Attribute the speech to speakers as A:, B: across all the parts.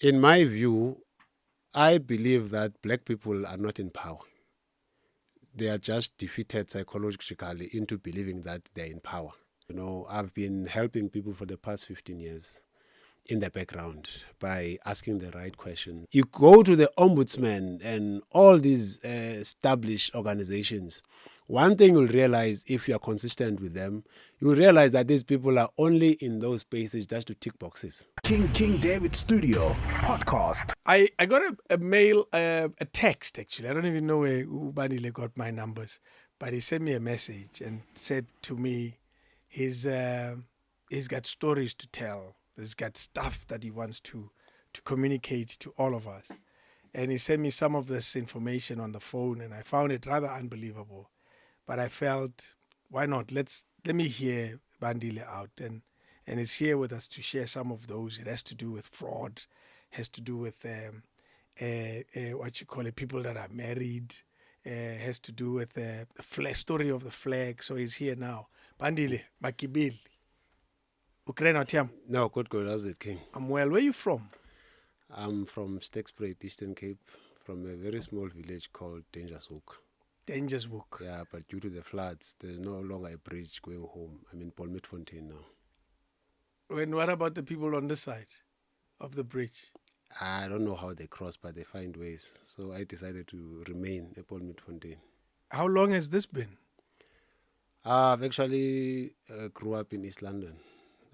A: In my view, I believe that black people are not in power. They are just defeated psychologically into believing that they're in power. I've been helping people for the past 15 years in the background by asking the right question. You go to the ombudsman and all these established organizations, one thing you'll realize if you are consistent with them, you'll realize that these people are only in those spaces just to tick boxes.
B: King David Studio Podcast.
C: I got a mail, a text actually. I don't even know where Bandile got my numbers, but he sent me a message and said to me, he's got stories to tell. He's got stuff that he wants to communicate to all of us. And he sent me some of this information on the phone, and I found it rather unbelievable. But I felt, why not? Let me hear Bandile out. And he's here with us to share some of those. It has to do with fraud, has to do with people that are married, has to do with the story of the flag. So he's here now. Bandile, Magibili. Ukraine, Tiam.
A: No, good. How's it, King?
C: I'm well. Where are you from?
A: I'm from Stegspruit, Eastern Cape, from a very small village called Dangershoek.
C: Dangershoek.
A: Yeah, but due to the floods, there's no longer a bridge going home. I'm in Polmitfontein now.
C: And what about the people on this side of the bridge?
A: I don't know how they cross, but they find ways. So I decided to remain at Polmitfontein.
C: How long has this been?
A: I've actually grew up in East London.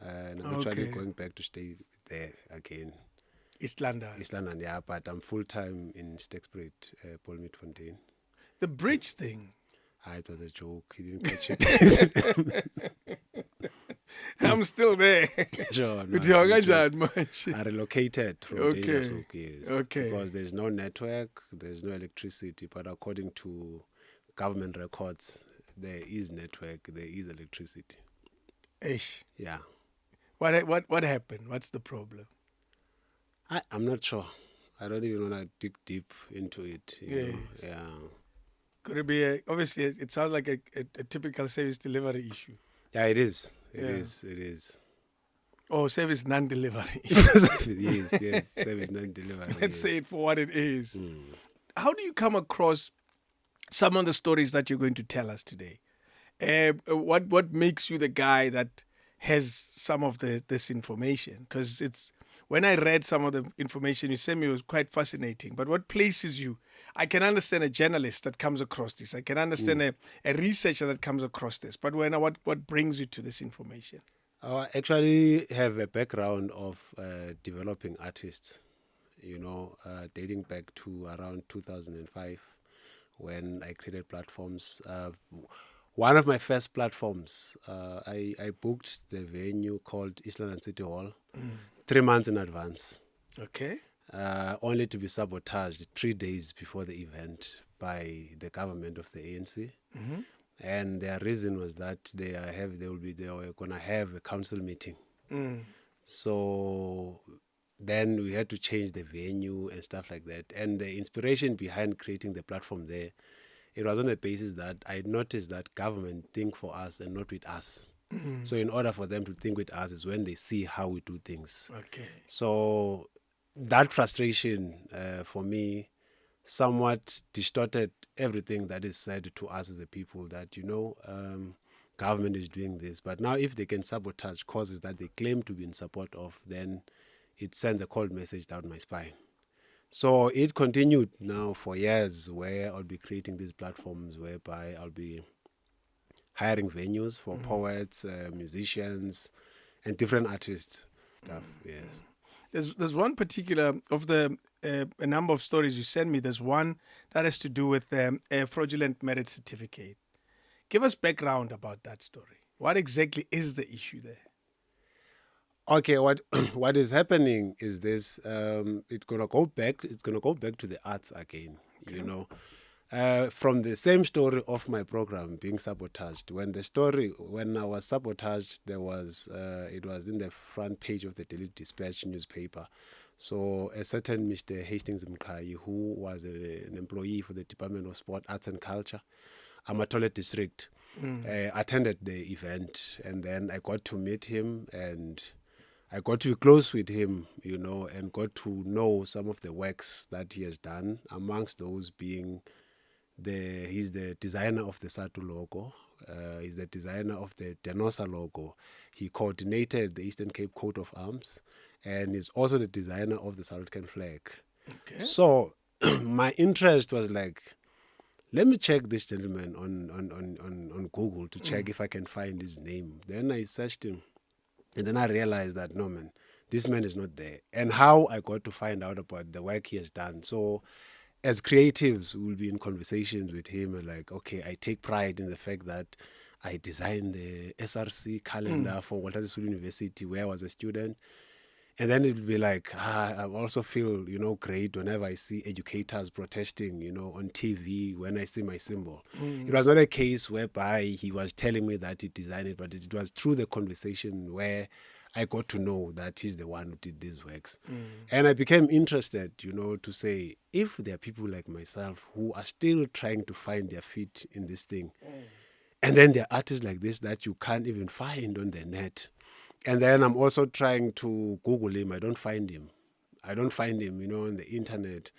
A: And I'm actually going back to stay there again.
C: East London,
A: yeah, but I'm full-time in Stegspruit, Polmitfontein.
C: The bridge thing.
A: It was a joke. He didn't catch it.
C: I'm still there.
A: Sure, I relocated from Dangershoek, yes.
C: Okay.
A: Because there's no network, there's no electricity, but according to government records, there is network, there is electricity.
C: Ish.
A: Yeah.
C: What happened? What's the problem?
A: I'm not sure. I don't even want to dig deep into it. You know? Yeah.
C: Could it be obviously it sounds like a typical service delivery issue.
A: Yeah, it is. It is.
C: Oh, service non-delivery.
A: yes, service non-delivery.
C: Let's say it for what it is. How do you come across some of the stories that you're going to tell us today? What makes you the guy that has some of this information? Because when I read some of the information you sent me, it was quite fascinating. But what places you? I can understand a journalist that comes across this. I can understand a researcher that comes across this. But what brings you to this information?
A: I actually have a background of developing artists, dating back to around 2005 when I created platforms. One of my first platforms, I booked the venue called East London City Hall 3 months in advance.
C: Okay.
A: Only to be sabotaged 3 days before the event by the government of the ANC. Mm-hmm. And their reason was that they were going to have a council meeting. So then we had to change the venue and stuff like that. And the inspiration behind creating the platform there, it was on the basis that I noticed that government think for us and not with us. Mm-hmm. So in order for them to think with us is when they see how we do things. Okay. So that frustration for me somewhat distorted everything that is said to us as a people that, government is doing this. But now if they can sabotage causes that they claim to be in support of, then it sends a cold message down my spine. So it continued now for years where I'll be creating these platforms whereby I'll be hiring venues for poets, musicians, and different artists. Yes.
C: There's one particular of the a number of stories you sent me. There's one that has to do with a fraudulent marriage certificate. Give us background about that story. What exactly is the issue there?
A: Okay, what is happening is this. It's gonna go back to the arts again. Okay. From the same story of my program being sabotaged. When I was sabotaged, it was in the front page of the Daily Dispatch newspaper. So a certain Mr. Hastings Mkai, who was an employee for the Department of Sport, Arts and Culture, Amatole District, attended the event, and then I got to meet him, and I got to be close with him, and got to know some of the works that he has done, amongst those being he's the designer of the SATU logo. He's the designer of the Denosa logo. He coordinated the Eastern Cape coat of arms, and is also the designer of the South African flag.
C: Okay.
A: So my interest was like, let me check this gentleman on Google to check if I can find his name. Then I searched him, and then I realized that, no, man, this man is not there. And how I got to find out about the work he has done. So as creatives, we'll be in conversations with him and like, okay, I take pride in the fact that I designed the SRC calendar for Walter Sisulu University where I was a student. And then it will be like, I also feel, great whenever I see educators protesting, on TV when I see my symbol. It was not a case whereby he was telling me that he designed it, but it was through the conversation where I got to know that he's the one who did these works. And I became interested, to say, if there are people like myself who are still trying to find their feet in this thing, and then there are artists like this that you can't even find on the net. And then I'm also trying to Google him. I don't find him. On the internet.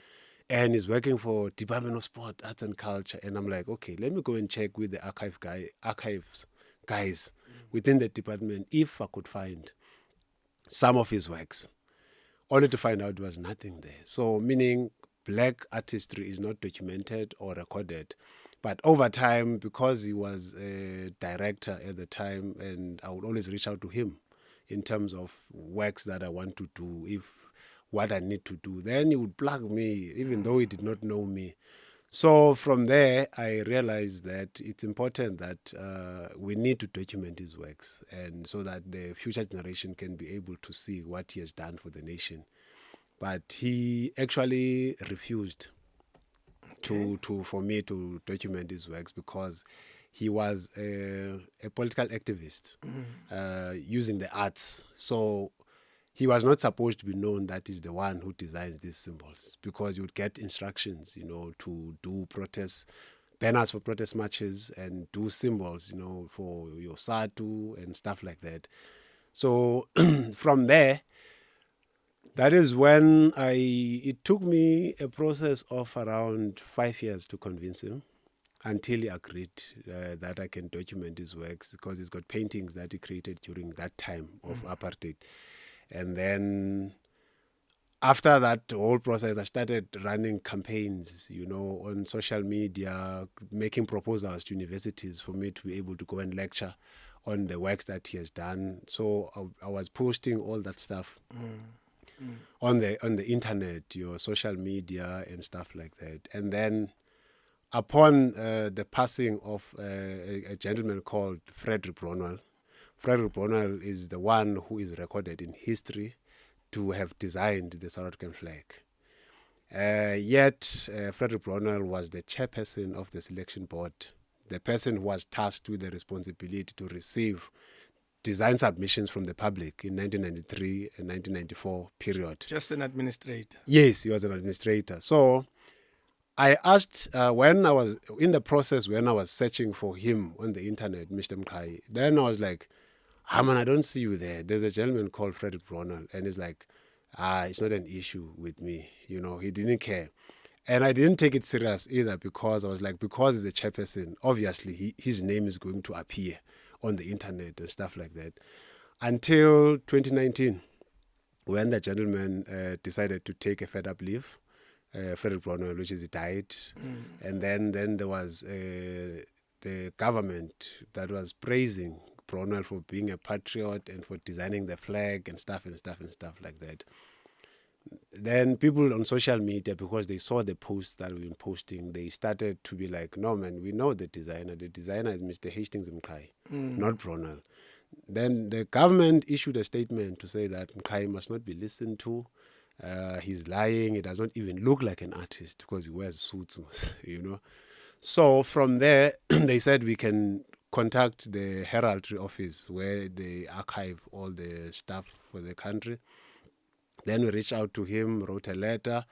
A: And he's working for Department of Sport, Arts and Culture. And I'm like, okay, let me go and check with the archives guys within the department if I could find some of his works. Only to find out there was nothing there. So meaning black artistry is not documented or recorded. But over time, because he was a director at the time, and I would always reach out to him in terms of works that I want to do, what I need to do, then he would plug me, even though he did not know me. So from there, I realized that it's important that we need to document his works, and so that the future generation can be able to see what he has done for the nation. But he actually refused for me to document his works because he was a political activist using the arts. So he was not supposed to be known that he's the one who designs these symbols, because you would get instructions, to do banners for protest marches and do symbols, for your SATU and stuff like that. So from there, that is when it took me a process of around 5 years to convince him, until he agreed that I can document his works, because he's got paintings that he created during that time of apartheid. And then after that whole process, I started running campaigns, on social media, making proposals to universities for me to be able to go and lecture on the works that he has done. So I was posting all that stuff on the internet, social media and stuff like that. And then upon the passing of a gentleman called Frederick Bronwell is the one who is recorded in history to have designed the South African flag. Yet Frederick Bronwell was the chairperson of the selection board, the person who was tasked with the responsibility to receive design submissions from the public in 1993 and 1994 period.
C: Just an administrator.
A: Yes, he was an administrator. So I asked, when I was in the process, when I was searching for him on the internet, Mr. Mkai, then I was like, man, I don't see you there. There's a gentleman called Frederick Bronwell. And he's like, it's not an issue with me. He didn't care. And I didn't take it serious either, because I was like, because he's a chairperson, obviously his name is going to appear on the internet and stuff like that. Until 2019, when the gentleman decided to take a fed-up leave, Frederick Bronwell, which is he died. And then there was the government that was praising Bronwell for being a patriot and for designing the flag and stuff like that. Then people on social media, because they saw the posts that we've been posting, they started to be like, no, man, we know the designer. The designer is Mr. Hastings Mkai, not Bronwell. Then the government issued a statement to say that Mkai must not be listened to. He's lying. He does not even look like an artist because he wears suits, So from there, they said we can contact the heraldry office where they archive all the stuff for the country. Then we reached out to him, wrote a letter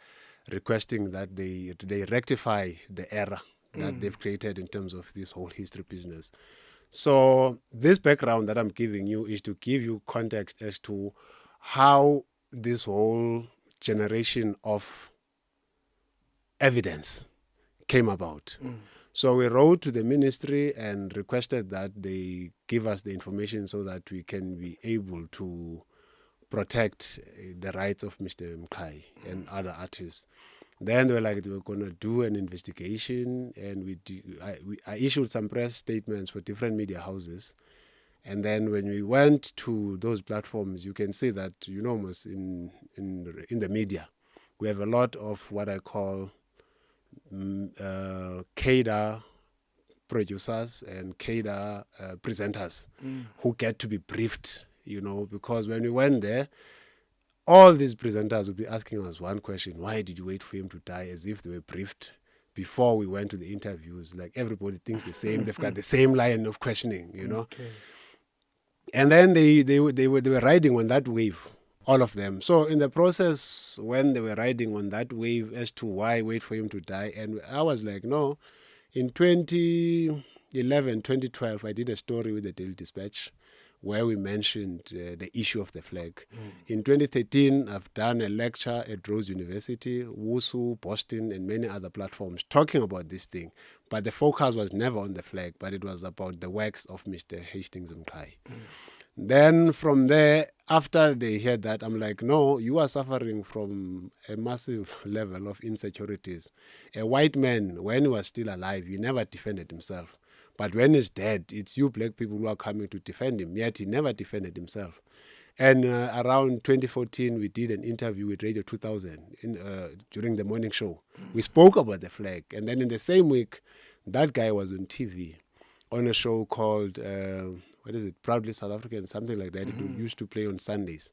A: requesting that they rectify the error that they've created in terms of this whole history business. So this background that I'm giving you is to give you context as to how this whole generation of evidence came about. So we wrote to the ministry and requested that they give us the information so that we can be able to protect the rights of Mr. Mkai and other artists. Then they were like, they were going to do an investigation, and I issued some press statements for different media houses. And then when we went to those platforms, you can see that, almost in the media, we have a lot of what I call cadre producers and cadre presenters who get to be briefed, because when we went there, all these presenters would be asking us one question: why did you wait for him to die? As if they were briefed before we went to the interviews. Like, everybody thinks the same. They've got the same line of questioning,
C: Okay.
A: And then they were riding on that wave, all of them. So in the process, when they were riding on that wave as to why wait for him to die, and I was like, no. In 2011, 2012, I did a story with the Daily Dispatch where we mentioned the issue of the flag. In 2013, I've done a lecture at Rose University, WUSU, Boston, and many other platforms talking about this thing. But the focus was never on the flag, but it was about the works of Mr. Hastings Mkai. Then from there, after they heard that, I'm like, no, you are suffering from a massive level of insecurities. A white man, when he was still alive, he never defended himself. But when he's dead, it's you black people who are coming to defend him, yet he never defended himself. And around 2014, we did an interview with Radio 2000 during the morning show. We spoke about the flag. And then in the same week, that guy was on TV on a show called, Proudly South African, something like that. It used to play on Sundays,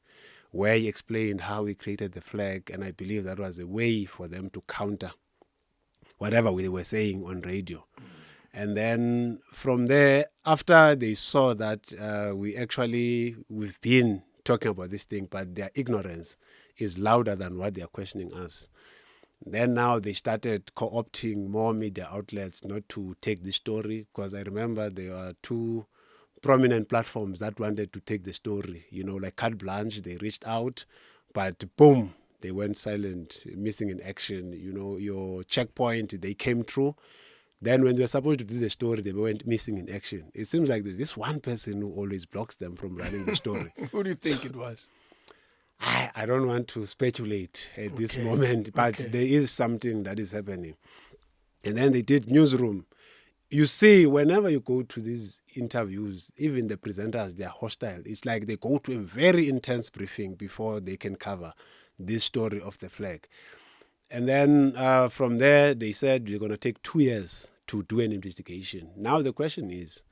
A: where he explained how he created the flag. And I believe that was a way for them to counter whatever we were saying on radio. And then from there, after they saw that we've been talking about this thing, but their ignorance is louder than what they are questioning us. Then now they started co-opting more media outlets not to take this story, because I remember there were two prominent platforms that wanted to take the story, like Carte Blanche. They reached out, but boom, they went silent, missing in action. Your checkpoint, they came through. Then when they were supposed to do the story, they went missing in action. It seems like there's this one person who always blocks them from running the story.
C: Who do you think it was?
A: I don't want to speculate at this moment, but there is something that is happening. And then they did newsroom. You see, whenever you go to these interviews, even the presenters, they're hostile. It's like they go to a very intense briefing before they can cover this story of the flag. And then from there, they said they're going to take 2 years to do an investigation. Now the question is,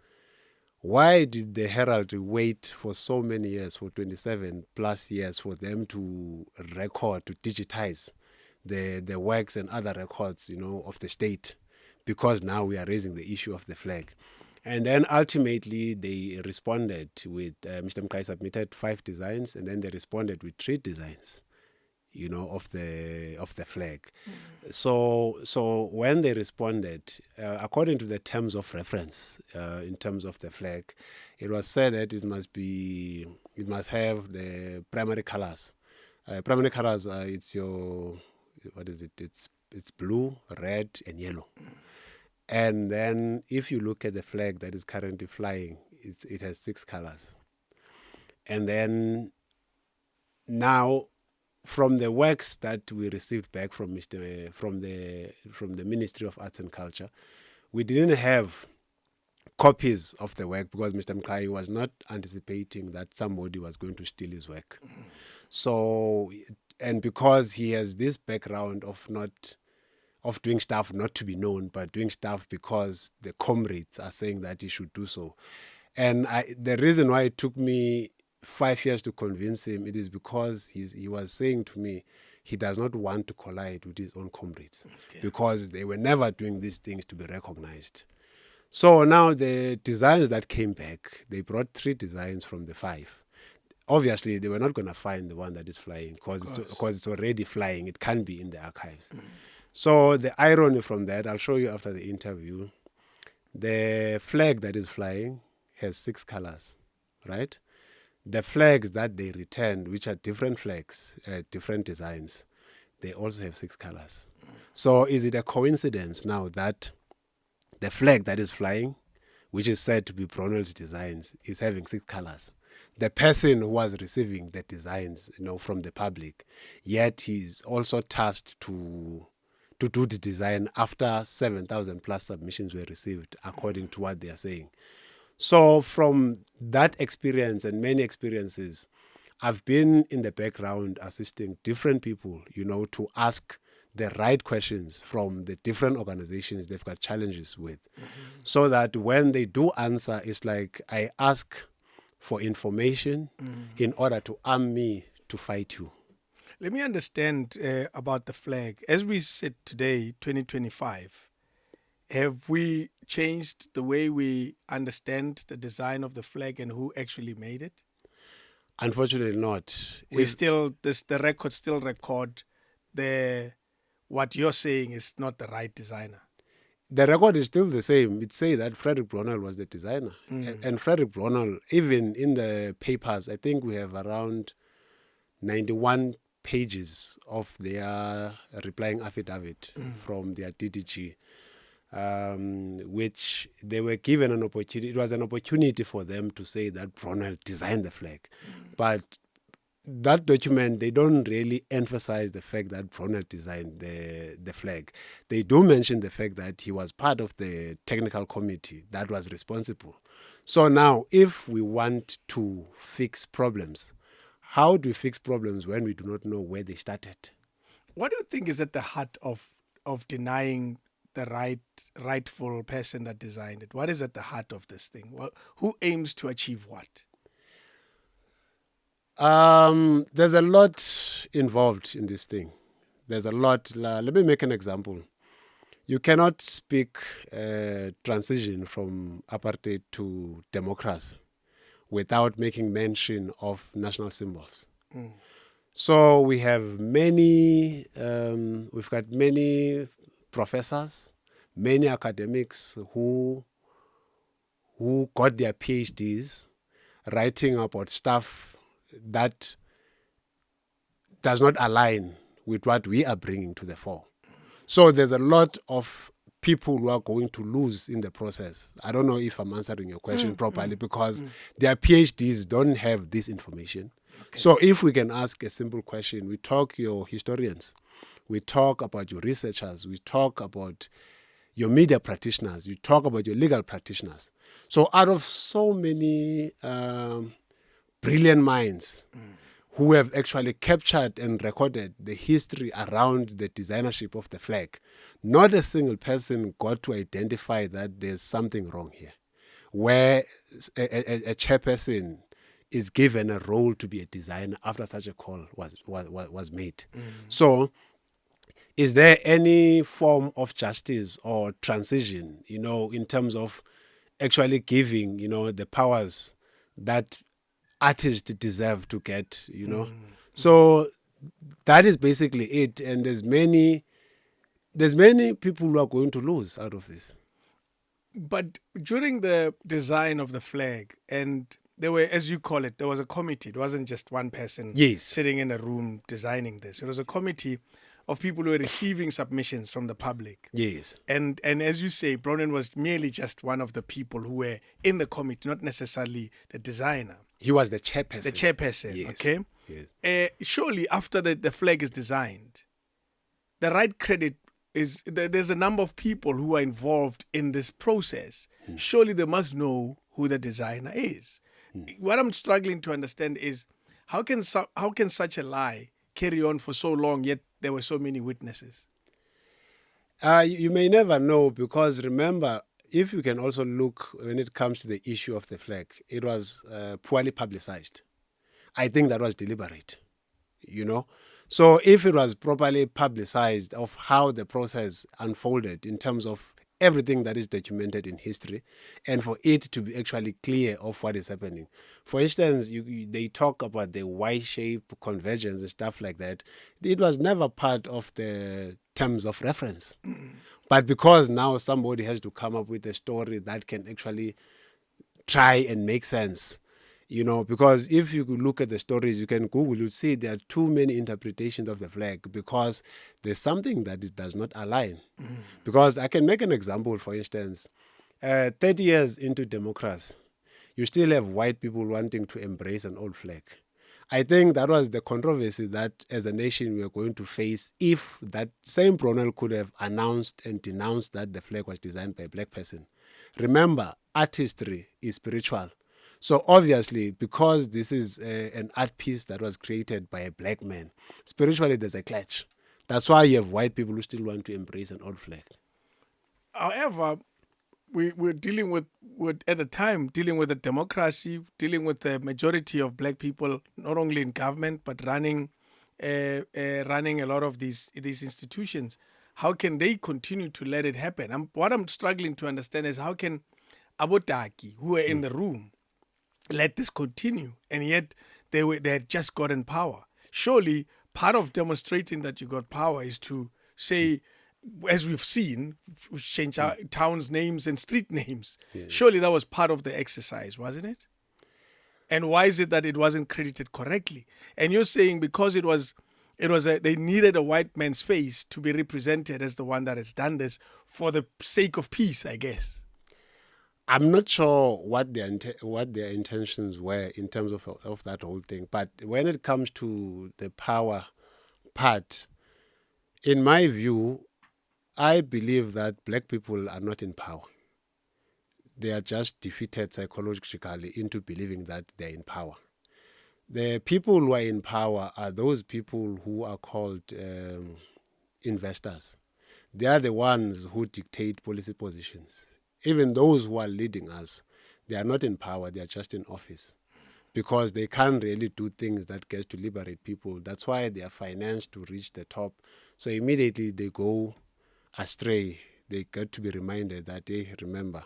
A: why did the Herald wait for so many years, for 27 plus years, for them to record, to digitize the works and other records, of the state? Because now we are raising the issue of the flag. And then ultimately they responded with, Mr. Mkai submitted 5 designs, and then they responded with 3 designs, of the flag. So when they responded, according to the terms of reference, in terms of the flag, it was said that it must have the primary colors. Primary colors are, it's blue, red, and yellow. And then if you look at the flag that is currently flying, it has 6 colors. And then now, from the works that we received back from the Ministry of Arts and Culture, we didn't have copies of the work because Mr. Mkai was not anticipating that somebody was going to steal his work. So, and because he has this background of doing stuff not to be known, but doing stuff because the comrades are saying that he should do so. And the reason why it took me 5 years to convince him, it is because he was saying to me he does not want to collide with his own comrades, because they were never doing these things to be recognized. So now the designs that came back, they brought 3 designs from the 5. Obviously, they were not going to find the one that is flying because it's already flying. It can't be in the archives. So the irony from that, I'll show you after the interview. The flag that is flying has 6 colors, right? the flags that they returned, which are different flags, different designs, they also have 6 colors. So is it a coincidence now that the flag that is flying, which is said to be Brunel's designs, is having 6 colors? The person who was receiving the designs, from the public, yet he's also tasked to do the design after 7,000 plus submissions were received, according to what they are saying. So from that experience and many experiences, I've been in the background assisting different people, to ask the right questions from the different organizations they've got challenges with. So that when they do answer, it's like I ask for information in order to arm me to fight you.
C: Let me understand about the flag. As we sit today, 2025, have we changed the way we understand the design of the flag and who actually made it?
A: Unfortunately not.
C: The records still record what you're saying is not the right designer.
A: The record is still the same. It says that Frederick Brunel was the designer. And Frederick Brunel, even in the papers, I think we have around 91 pages of their replying affidavit from their DDG, which they were given an opportunity. It was an opportunity for them to say that Brunel designed the flag. But that document, they don't really emphasize the fact that Brunel designed the flag. They do mention the fact that he was part of the technical committee that was responsible. So now, if we want to fix problems, how do we fix problems when we do not know where they started?
C: What do you think is at the heart of denying the rightful person that designed it? What is at the heart of this thing? Who aims to achieve what?
A: There's a lot involved in this thing. There's a lot. Let me make an example. You cannot speak transition from apartheid to democracy without making mention of national symbols. So we have we've got many professors, many academics who got their PhDs writing about stuff that does not align with what we are bringing to the fore. So there's a lot of people who are going to lose in the process. I don't know if I'm answering your question properly because their PhDs don't have this information. Okay. So if we can ask a simple question, we talk your historians, we talk about your researchers, we talk about your media practitioners, you talk about your legal practitioners. So out of so many brilliant minds who have actually captured and recorded the history around the designership of the flag, not a single person got to identify that there's something wrong here, where a chairperson is given a role to be a designer after such a call was made. So is there any form of justice or transition, in terms of actually giving, the powers that artists deserve to get, So that is basically it. And there's many people who are going to lose out of this.
C: But during the design of the flag, and there were, as you call it, there was a committee. It wasn't just one person sitting in a room designing this. It was a committee of people who were receiving submissions from the public.
A: Yes.
C: And as you say, Bronen was merely just one of the people who were in the committee, not necessarily the designer.
A: He was the chairperson.
C: The chairperson,
A: yes.
C: Okay?
A: Yes.
C: Surely after the flag is designed, the right credit is, there's a number of people who are involved in this process. Surely they must know who the designer is. What I'm struggling to understand is how can such a lie carry on for so long, yet there were so many witnesses?
A: You may never know, because remember, if you can also look when it comes to the issue of the flag, it was poorly publicized. I think that was deliberate, So if it was properly publicized of how the process unfolded in terms of everything that is documented in history, and for it to be actually clear of what is happening. For instance, they talk about the Y-shape convergence and stuff like that. It was never part of the terms of reference. But because now somebody has to come up with a story that can actually try and make sense, Because if you could look at the stories, you can Google, you'll see there are too many interpretations of the flag because there's something that it does not align. Because I can make an example, for instance, 30 years into democracy, you still have white people wanting to embrace an old flag. I think that was the controversy that as a nation we are going to face if that same Brunel could have announced and denounced that the flag was designed by a black person. Remember, artistry is spiritual. So obviously, because this is an art piece that was created by a black man, spiritually there's a clash. That's why you have white people who still want to embrace an old flag.
C: However, we're dealing with at the time dealing with a democracy, dealing with the majority of black people, not only in government but running a lot of these institutions. How can they continue to let it happen? What I'm struggling to understand is how can Abotaki, who are in the room, let this continue, and yet they had just gotten power. Surely part of demonstrating that you got power is to say, as we've seen, we change our towns' names and street names. Yeah. Surely that was part of the exercise, wasn't it? And why is it that it wasn't credited correctly? And you're saying because they needed a white man's face to be represented as the one that has done this for the sake of peace, I guess.
A: I'm not sure what their intentions were in terms of that whole thing. But when it comes to the power part, in my view, I believe that black people are not in power. They are just defeated psychologically into believing that they're in power. The people who are in power are those people who are called investors. They are the ones who dictate policy positions. Even those who are leading us, they are not in power, they are just in office. Because they can't really do things that get to liberate people. That's why they are financed to reach the top. So immediately they go astray. They get to be reminded that, hey, remember,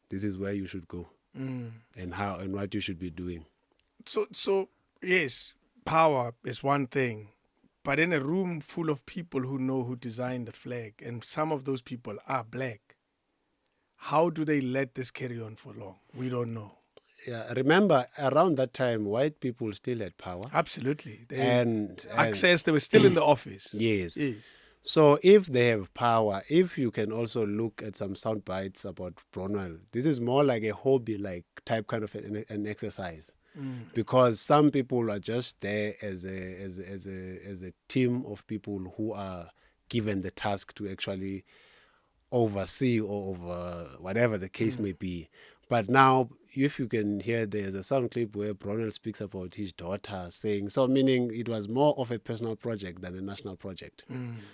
A: this is where you should go and how and what you should be doing.
C: So yes, power is one thing, but in a room full of people who know who designed the flag, and some of those people are black, how do they let this carry on for long? We don't know.
A: Yeah, remember, around that time, white people still had power.
C: Absolutely.
A: And
C: access, they were still in the office.
A: Yes. So if they have power, if you can also look at some sound bites about Brunel, this is more like a hobby-like type kind of an exercise. Because some people are just there as a team of people who are given the task to actually oversee or over whatever the case may be. But now, if you can hear, there's a sound clip where Brunel speaks about his daughter saying, so meaning it was more of a personal project than a national project.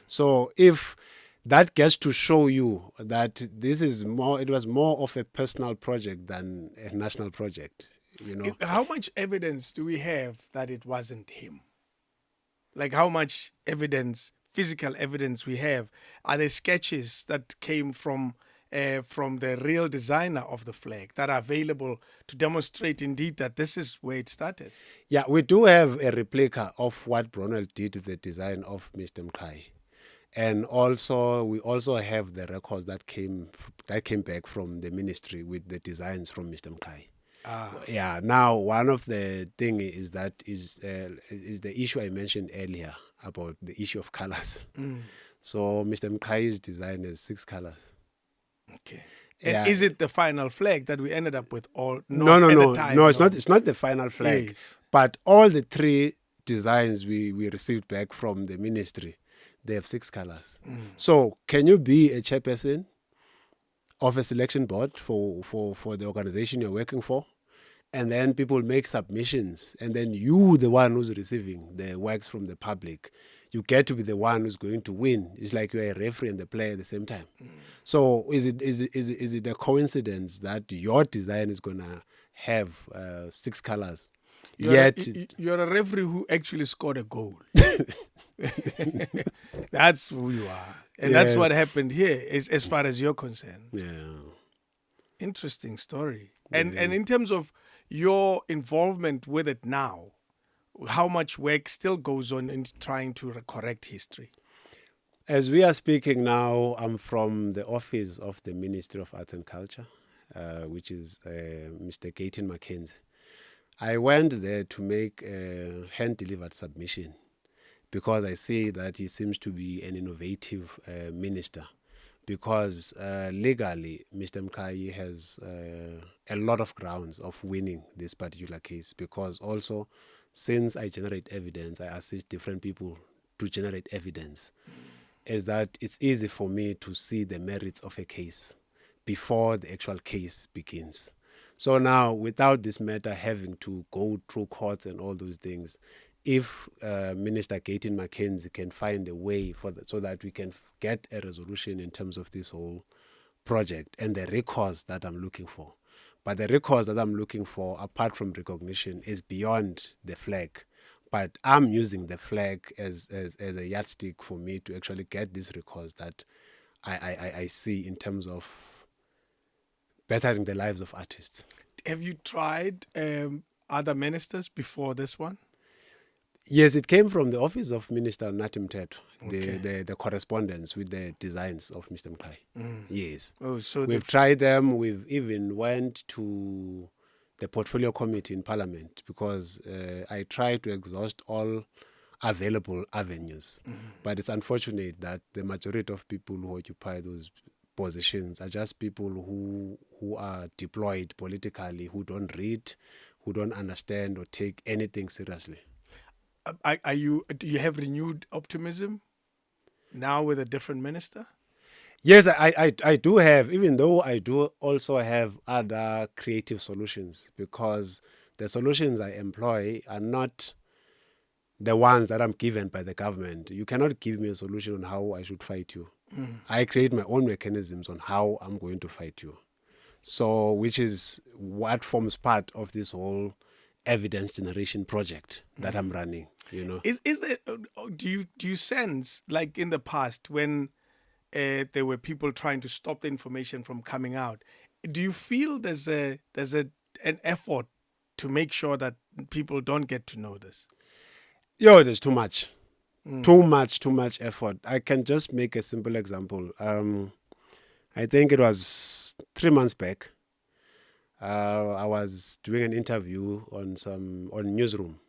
A: So if that gets to show you that it was more of a personal project than a national project,
C: How much evidence do we have that it wasn't him? Like how much evidence, physical evidence we have? Are there sketches that came from the real designer of the flag that are available to demonstrate indeed that this is where it started?
A: Yeah, we do have a replica of what Brunel did to the design of Mr. Mkai. And we also have the records that came back from the ministry with the designs from Mr. Mkai. Yeah. Now, one of the thing is that is the issue I mentioned earlier about the issue of colors. So Mr. Mkai's design is 6 colors.
C: Okay. And is it the final flag that we ended up with, or
A: no? No, it's not. It's not the final flag. Yes. But all the 3 designs we received back from the ministry, they have 6 colors. So can you be a chairperson of a selection board for the organization you're working for? And then people make submissions, and then you, the one who's receiving the works from the public, you get to be the one who's going to win. It's like you're a referee and the player at the same time. So is it a coincidence that your design is gonna have 6 colors?
C: You're a referee who actually scored a goal. That's who you are, and that's what happened here, as far as you're concerned.
A: Yeah.
C: Interesting story. And in terms of your involvement with it now, how much work still goes on in trying to correct history?
A: As we are speaking now, I'm from the office of the Ministry of Arts and Culture, which is Mr. Gayton Mackenzie. I went there to make a hand-delivered submission because I see that he seems to be an innovative minister. Because legally, Mr. Mkai has a lot of grounds of winning this particular case. Because also, since I generate evidence, I assist different people to generate evidence. Is that it's easy for me to see the merits of a case before the actual case begins. So now, without this matter having to go through courts and all those things, if Minister Gayton Mackenzie can find a way for that, so that we can get a resolution in terms of this whole project and the recourse that I'm looking for. But the recourse that I'm looking for, apart from recognition, is beyond the flag. But I'm using the flag as a yardstick for me to actually get this recourse that I see in terms of bettering the lives of artists.
C: Have you tried other ministers before this one?
A: Yes, it came from the office of Minister Natim Teto,
C: Okay.
A: the correspondence with the designs of Mr. Mkai. Yes.
C: Oh, so
A: We've tried them. We've even went to the portfolio committee in Parliament because I try to exhaust all available avenues. But it's unfortunate that the majority of people who occupy those positions are just people who are deployed politically, who don't read, who don't understand or take anything seriously.
C: do you have renewed optimism now with a different minister?
A: Yes, I do have, even though I do also have other creative solutions, because the solutions I employ are not the ones that I'm given by the government. You cannot give me a solution on how I should fight you. I create my own mechanisms on how I'm going to fight you. So, which is what forms part of this whole evidence generation project that I'm running, you know.
C: Is there? Do you sense, like in the past when there were people trying to stop the information from coming out? Do you feel there's an effort to make sure that people don't get to know this?
A: There's too much. Too much effort. I can just make a simple example. I think it was 3 months back. I was doing an interview on Newsroom,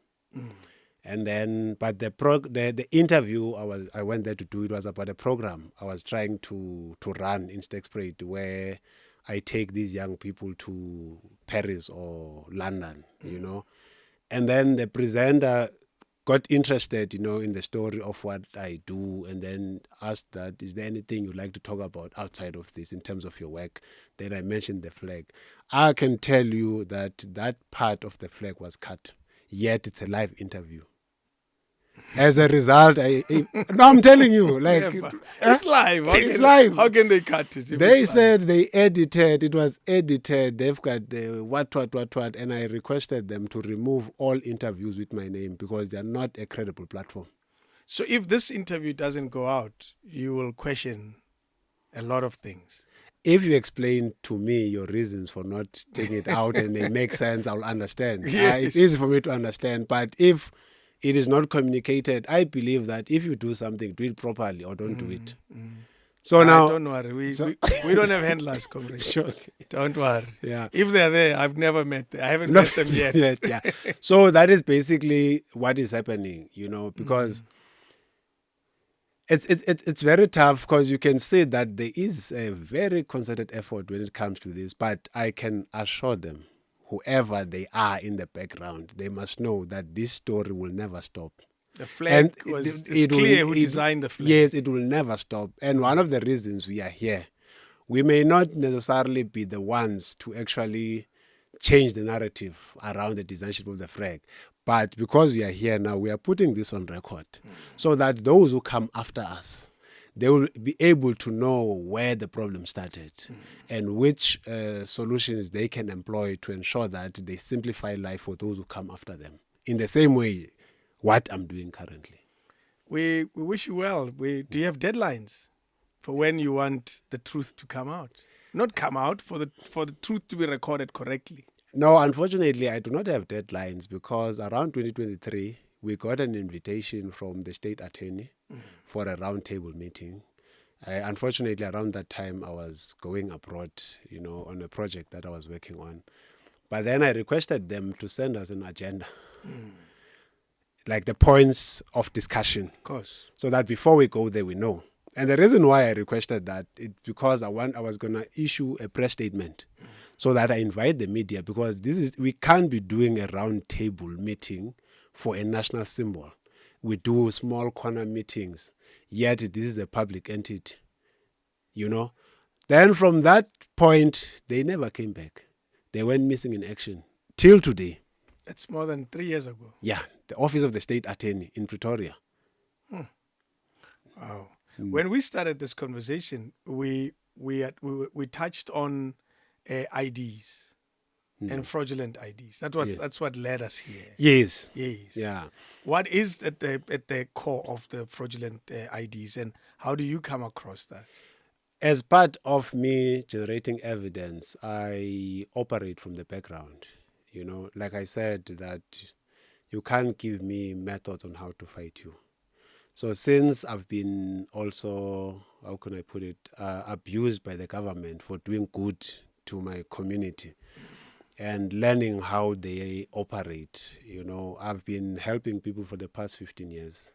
A: and then but the interview I went there to do, it was about a program I was trying to run in Stakesprate, where I take these young people to Paris or London, you know, and then the presenter got interested, in the story of what I do, and then asked that, is there anything you'd like to talk about outside of this in terms of your work? Then I mentioned the flag. I can tell you that that part of the flag was cut, yet it's a live interview. As a result, I'm telling you, like,
C: it's live.
A: It's live.
C: How can they cut it?
A: They said they edited. It was edited. They've got the what, and I requested them to remove all interviews with my name because they are not a credible platform.
C: So if this interview doesn't go out, you will question a lot of things.
A: If you explain to me your reasons for not taking it out and they make sense, I'll understand.
C: Yes.
A: It's easy for me to understand. But if it is not communicated, I believe that if you do something, do it properly or don't do it. So now,
C: don't worry. We don't have handlers, comrade.
A: Sure.
C: Don't worry.
A: Yeah.
C: If they're there, I've never met them. I haven't met them yet.
A: Yeah. So that is basically what is happening, because it's very tough, because you can see that there is a very concerted effort when it comes to this, but I can assure them, whoever they are in the background, they must know that this story will never stop.
C: The flag it's clear who designed the flag.
A: Yes, it will never stop. And one of the reasons we are here, we may not necessarily be the ones to actually change the narrative around the designship of the flag. But because we are here now, we are putting this on record so that those who come after us, they will be able to know where the problem started and which solutions they can employ to ensure that they simplify life for those who come after them. In the same way, what I'm doing currently.
C: We wish you well. Do you have deadlines for when you want the truth to come out? Not come out, for the truth to be recorded correctly.
A: No, unfortunately, I do not have deadlines, because around 2023, we got an invitation from the state attorney for a roundtable meeting. Unfortunately, around that time, I was going abroad, on a project that I was working on. But then I requested them to send us an agenda, like the points of discussion,
C: Of course.
A: so that before we go there, we know. And the reason why I requested that is because I was going to issue a press statement so that I invite the media, because we can't be doing a round table meeting for a national symbol. We do small corner meetings, yet this is a public entity, you know. Then from that point, they never came back. They went missing in action till today.
C: That's more than 3 years ago.
A: Yeah, the Office of the State Attorney in Pretoria.
C: Wow. When we started this conversation, we touched on IDs and fraudulent IDs. That's what led us here.
A: Yes.
C: Yes.
A: Yeah.
C: What is at the core of the fraudulent IDs, and how do you come across that?
A: As part of me generating evidence, I operate from the background. You know, like I said, that you can't give me methods on how to fight you. So since I've been also, how can I put it, abused by the government for doing good to my community and learning how they operate, you know, I've been helping people for the past 15 years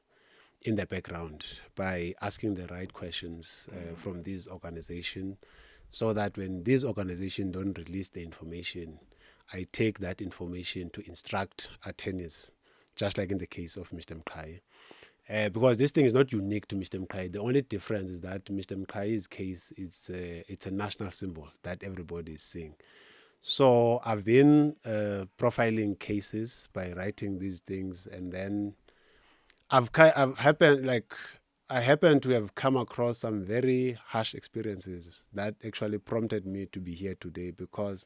A: in the background by asking the right questions from this organization, so that when this organization don't release the information, I take that information to instruct attorneys, just like in the case of Mr. Mkai. Because this thing is not unique to Mr. Mkai. The only difference is that Mr. Mkai's case is it's a national symbol that everybody is seeing. So I've been profiling cases by writing these things, and then I happen to have come across some very harsh experiences that actually prompted me to be here today, because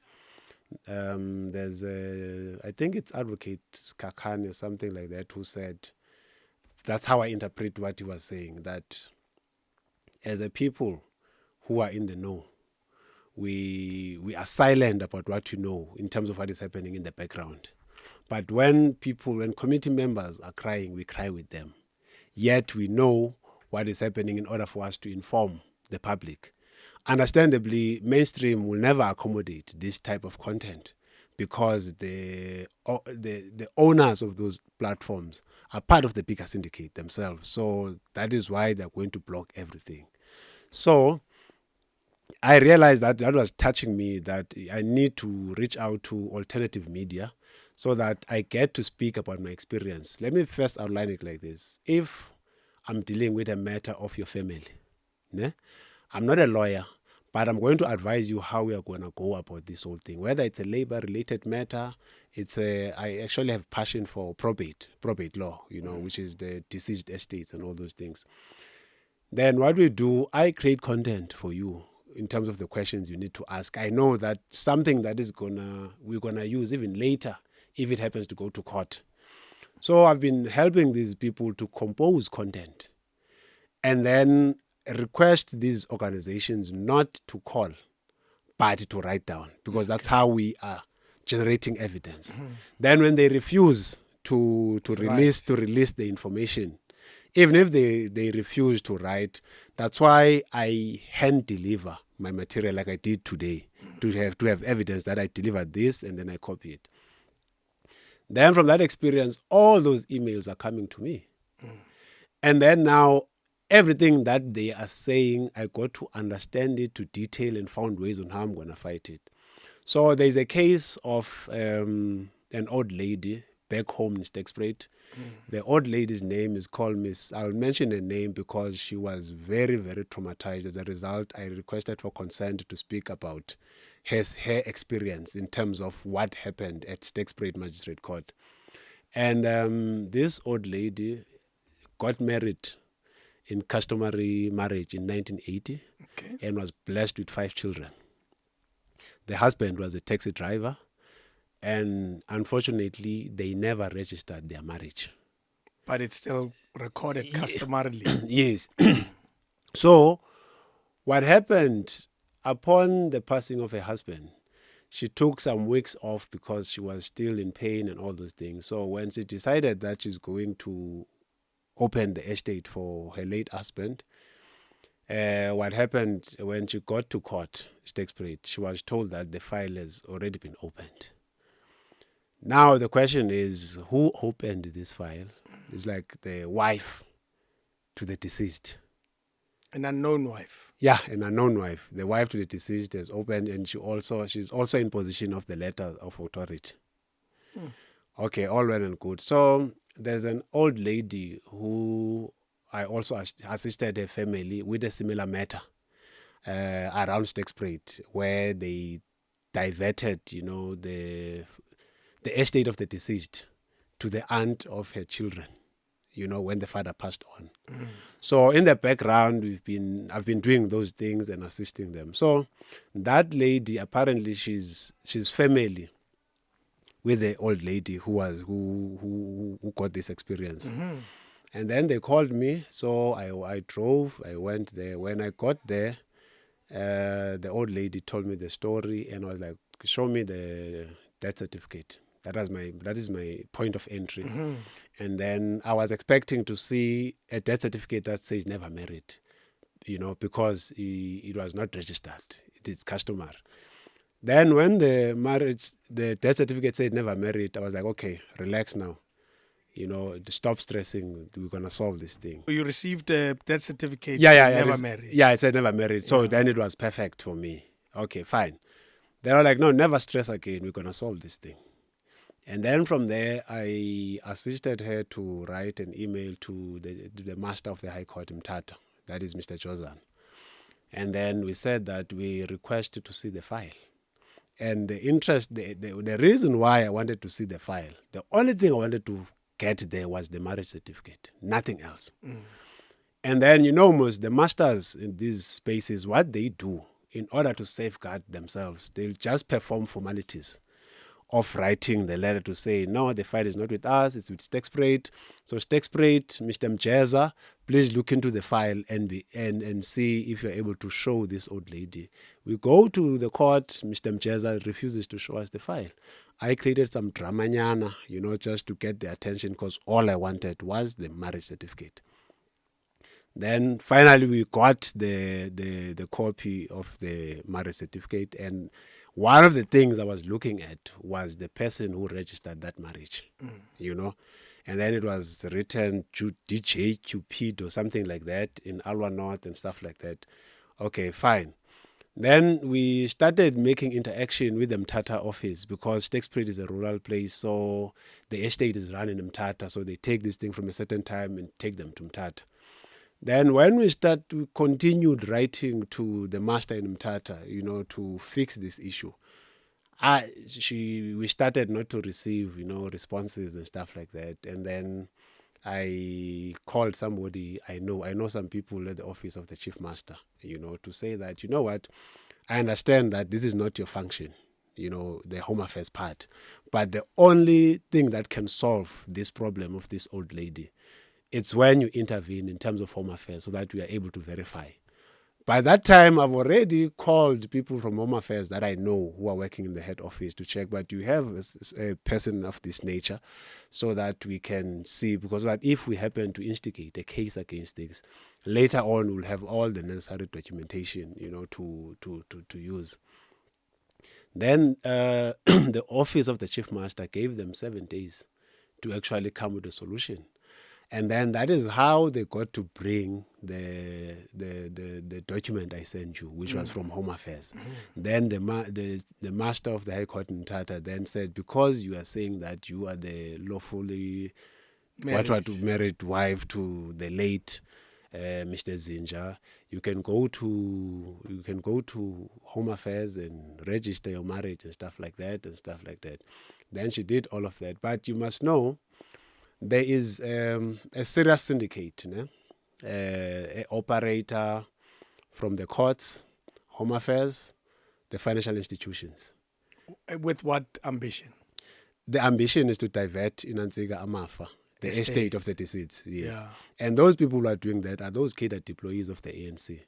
A: there's I think it's Advocate Skakane or something like that, who said, that's how I interpret what he was saying, that as a people who are in the know, we are silent about what you know in terms of what is happening in the background. But when committee members are crying, we cry with them. Yet we know what is happening in order for us to inform the public. Understandably, mainstream will never accommodate this type of content, because the owners of those platforms are part of the bigger syndicate themselves. So that is why they're going to block everything. So I realized that was touching me, that I need to reach out to alternative media so that I get to speak about my experience. Let me first outline it like this. If I'm dealing with a matter of your family, I'm not a lawyer, but I'm going to advise you how we are going to go about this whole thing. Whether it's a labor-related matter, I actually have passion for probate law, which is the deceased estates and all those things. Then what we do, I create content for you in terms of the questions you need to ask. I know that something that we're gonna use even later if it happens to go to court. So I've been helping these people to compose content, and then request these organizations not to call, but to write down, because that's how we are generating evidence. Then when they refuse to release the information, even if they refuse to write, that's why I hand deliver my material like I did today, to have evidence that I delivered this and then I copy it. Then from that experience, all those emails are coming to me. And then now everything that they are saying, I got to understand it to detail and found ways on how I'm going to fight it. So there's a case of an old lady back home in Stegspruit. The old lady's name is called Miss. I'll mention her name because she was very, very traumatized. As a result, I requested for consent to speak about her experience in terms of what happened at Stegspruit Magistrate Court. And this old lady got married in customary marriage in 1980 and was blessed with 5 children. The husband was a taxi driver, and unfortunately, they never registered their marriage.
C: But it's still recorded customarily.
A: Yes. So what happened upon the passing of her husband, she took some weeks off because she was still in pain and all those things. So when she decided that she's going to open the estate for her late husband, what happened when she got to court, Stegspruit, she was told that the file has already been opened. Now the question is, who opened this file? It's like the wife to the deceased.
C: An unknown wife.
A: Yeah, an unknown wife. The wife to the deceased has opened, and she's also in possession of the letter of authority. Okay, all well and good. So there's an old lady who I also assisted her family with a similar matter around Stekspruit, where they diverted, the estate of the deceased to the aunt of her children, when the father passed on. So in the background, I've been doing those things and assisting them. So that lady, apparently she's family with the old lady who got this experience. And then they called me, so I drove, I went there. When I got there, the old lady told me the story, and I was like, show me the death certificate. That is my point of entry. And then I was expecting to see a death certificate that says never married, because it was not registered. It is customary. Then when the death certificate said never married, I was like, okay, relax now. Stop stressing. We're going to solve this thing.
C: You received a death certificate, never married.
A: Yeah, it said never married. So then it was perfect for me. Okay, fine. They were like, no, never stress again. We're going to solve this thing. And then from there, I assisted her to write an email to the master of the High Court in Mthatha, that is Mr. Jozan. And then we said that we request to see the file. And the reason why I wanted to see the file, the only thing I wanted to get there was the marriage certificate, nothing else. And then, most the masters in these spaces, what they do in order to safeguard themselves, they'll just perform formalities of writing the letter to say, no, the file is not with us, it's with Stekspruit. So Stekspruit, Mr. Mjeza, please look into the file and see if you're able to show this old lady. We go to the court, Mr. Mjeza refuses to show us the file. I created some dramanyana, just to get the attention, because all I wanted was the marriage certificate. Then finally we got the copy of the marriage certificate, and one of the things I was looking at was the person who registered that marriage, and then it was written DJ Cupid or something like that in Alwa North and stuff like that. Okay, fine. Then we started making interaction with the Mthatha office, because Stekspruit is a rural place, so the estate is run in Mthatha, so they take this thing from a certain time and take them to Mthatha. Then when we continued writing to the master in Mthatha, to fix this issue, we started not to receive, responses and stuff like that. And then I called somebody I know some people at the office of the chief master, to say that, what, I understand that this is not your function, the home affairs part, but the only thing that can solve this problem of this old lady, it's when you intervene in terms of home affairs, so that we are able to verify. By that time, I've already called people from home affairs that I know who are working in the head office to check, but you have a person of this nature, so that we can see, because that if we happen to instigate a case against things, later on we'll have all the necessary documentation, to use. Then the office of the chief master gave them 7 days to actually come with a solution. And then that is how they got to bring the document I sent you, which was from Home Affairs. Then the master of the High Court in Mthatha then said, because you are saying that you are the lawfully married wife to the late Mr. Zinja, you can go to Home Affairs and register your marriage and stuff like that. Then she did all of that. But you must know, there is a serious syndicate, an operator from the courts, Home Affairs, the financial institutions.
C: With what ambition?
A: The ambition is to divert Inanziga Amafa, the estate of the deceased. Yes.
C: Yeah.
A: And those people who are doing that are those catered employees of the ANC.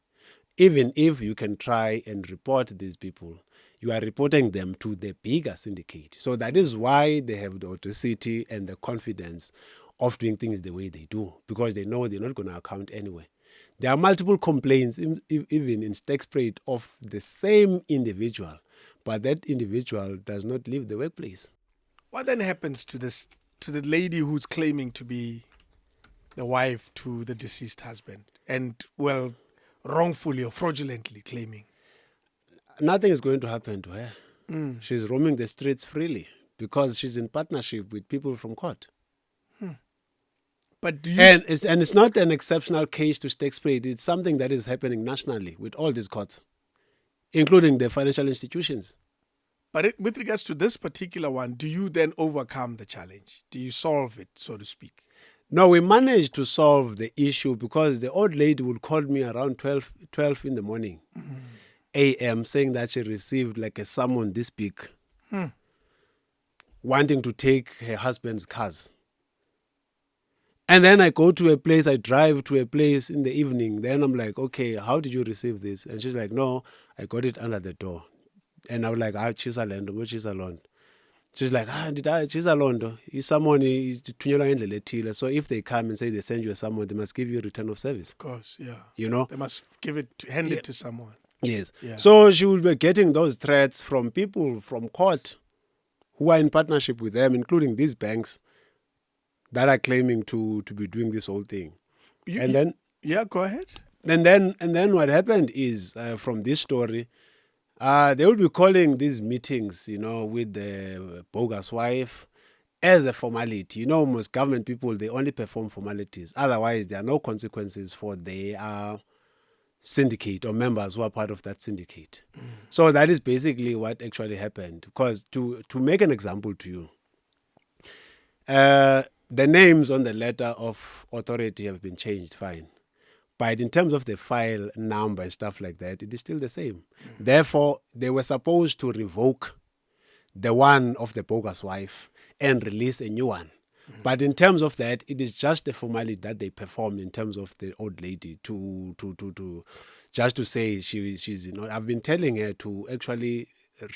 A: Even if you can try and report these people, you are reporting them to the bigger syndicate. So that is why they have the audacity and the confidence of doing things the way they do, because they know they're not going to account anyway. There are multiple complaints, even in Stekspruit, of the same individual, but that individual does not leave the workplace.
C: What then happens to the lady who's claiming to be the wife to the deceased husband and, well, wrongfully or fraudulently claiming?
A: Nothing is going to happen to her. She's roaming the streets freely because she's in partnership with people from court.
C: But do you
A: And it's not an exceptional case to Stakespray. It's something that is happening nationally with all these courts, including the financial institutions.
C: But with regards to this particular one, do you then overcome the challenge? Do you solve it, so to speak?
A: No, we managed to solve the issue because the old lady would call me around 12 in the morning, a.m., saying that she received like a summon this big, wanting to take her husband's cars. And then I go to a place, I drive to a place in the evening. Then I'm like, okay, how did you receive this? And she's like, no, I got it under the door. And I was like, Chisalondo, go Chisalondo. She's like, did I Chisalondo? Is someone is thunyelwa ngendlela ethile. So if they come and say they send you a someone, they must give you a return of service.
C: Of course, yeah.
A: You know?
C: They must hand it to someone.
A: Yes.
C: Yeah.
A: So she will be getting those threats from people from court who are in partnership with them, including these banks that are claiming to be doing this whole thing.
C: Yeah, go ahead.
A: And then what happened is from this story, they will be calling these meetings, with the bogus wife as a formality. Most government people, they only perform formalities. Otherwise, there are no consequences for their syndicate or members who are part of that syndicate. So that is basically what actually happened. Because to make an example to you, the names on the letter of authority have been changed, fine. But in terms of the file number and stuff like that, it is still the same. Therefore, they were supposed to revoke the one of the bogus wife and release a new one. But in terms of that, it is just a formality that they perform in terms of the old lady to just to say she's I've been telling her to actually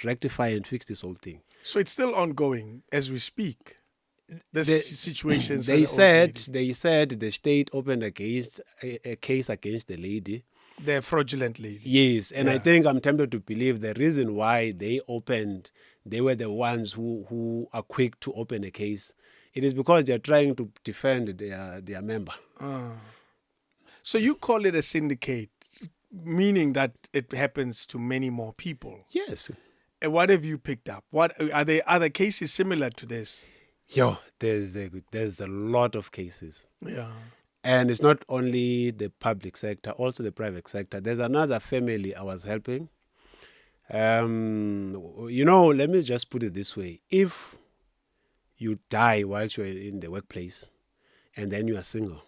A: rectify and fix this whole thing.
C: So it's still ongoing as we speak. Situations.
A: They said the state opened a case against the lady.
C: They're fraudulently.
A: Yes, and I think I'm tempted to believe the reason why they were the ones who are quick to open a case. It is because they're trying to defend their member.
C: So you call it a syndicate, meaning that it happens to many more people.
A: Yes.
C: And what have you picked up? What are there other cases similar to this?
A: There's a lot of cases.
C: Yeah.
A: And it's not only the public sector, also the private sector. There's another family I was helping. Let me just put it this way. If you die whilst you're in the workplace and then you are single,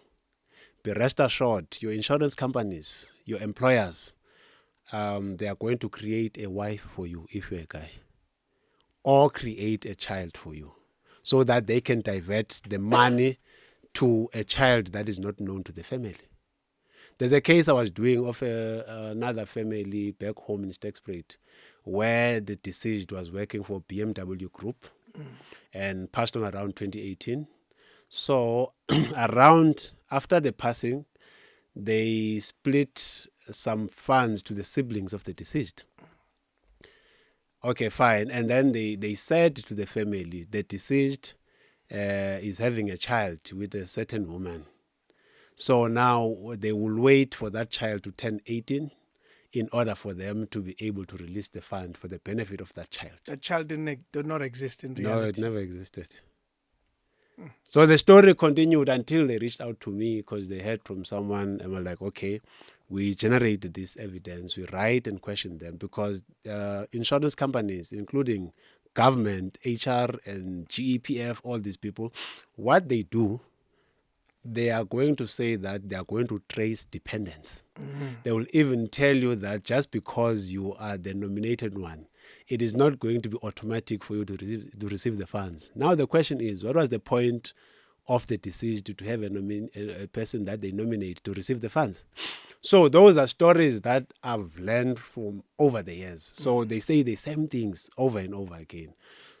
A: be rest assured, your insurance companies, your employers, they are going to create a wife for you if you're a guy, or create a child for you, so that they can divert the money to a child that is not known to the family. There's a case I was doing of another family back home in Stakespray, where the deceased was working for BMW Group and passed on around 2018. So after the passing, they split some funds to the siblings of the deceased. Okay, fine. And then they said to the family, the deceased is having a child with a certain woman. So now they will wait for that child to turn 18 in order for them to be able to release the fund for the benefit of that child.
C: That child did not exist in reality.
A: No, it never existed. So the story continued until they reached out to me because they heard from someone and were like, okay, we generated this evidence, we write and question them, because insurance companies, including government, HR and GEPF, all these people, what they do, they are going to say that they are going to trace dependents. They will even tell you that just because you are the nominated one, it is not going to be automatic for you to receive the funds. Now the question is, what was the point of the deceased to have a person that they nominate to receive the funds? So those are stories that I've learned from over the years. So they say the same things over and over again.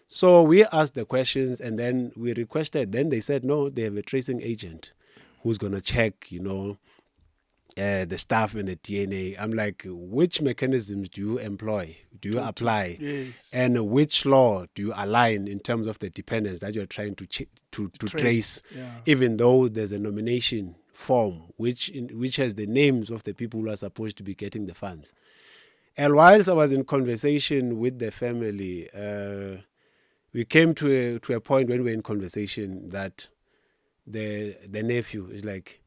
A: So we asked the questions and then we requested. Then they said, no, they have a tracing agent who's going to check, the staff and the DNA. I'm like, which mechanisms do you employ? Do you apply?
C: Yes.
A: And which law do you align in terms of the dependence that you're trying to trace?
C: Yeah.
A: Even though there's a nomination form which has the names of the people who are supposed to be getting the funds. And whilst I was in conversation with the family, we came to a point when we were in conversation that the nephew is like,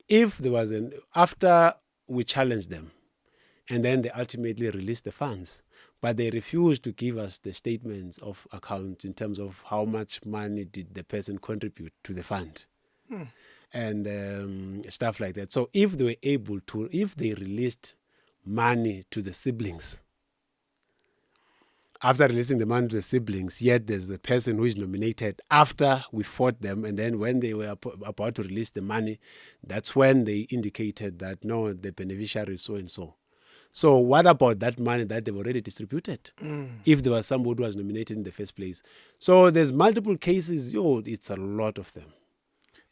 A: if there was after we challenged them, and then they ultimately released the funds, but they refused to give us the statements of accounts in terms of how much money did the person contribute to the fund. And stuff like that. So if they were able to, if they released money to the siblings, after releasing the money to the siblings, yet there's a person who is nominated after we fought them, and then when they were about to release the money, that's when they indicated that, no, the beneficiary is so-and-so. So what about that money that they've already distributed? If there was somebody who was nominated in the first place. So there's multiple cases, it's a lot of them.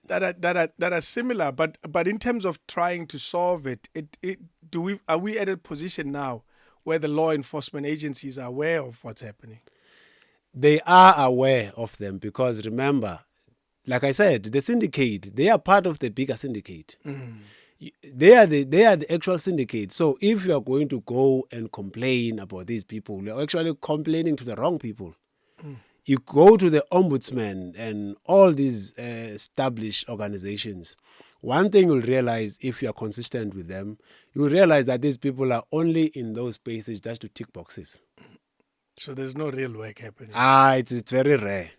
C: That are similar, but in terms of trying to solve it, are we at a position now where the law enforcement agencies are aware of what's happening?
A: They are aware of them because remember, like I said, the syndicate, they are part of the bigger syndicate. They are the actual syndicate. So if you are going to go and complain about these people, you're actually complaining to the wrong people. You go to the ombudsman and all these established organizations. One thing you'll realize if you are consistent with them, you'll realize that these people are only in those spaces just to tick boxes.
C: So there's no real work happening.
A: It's very rare.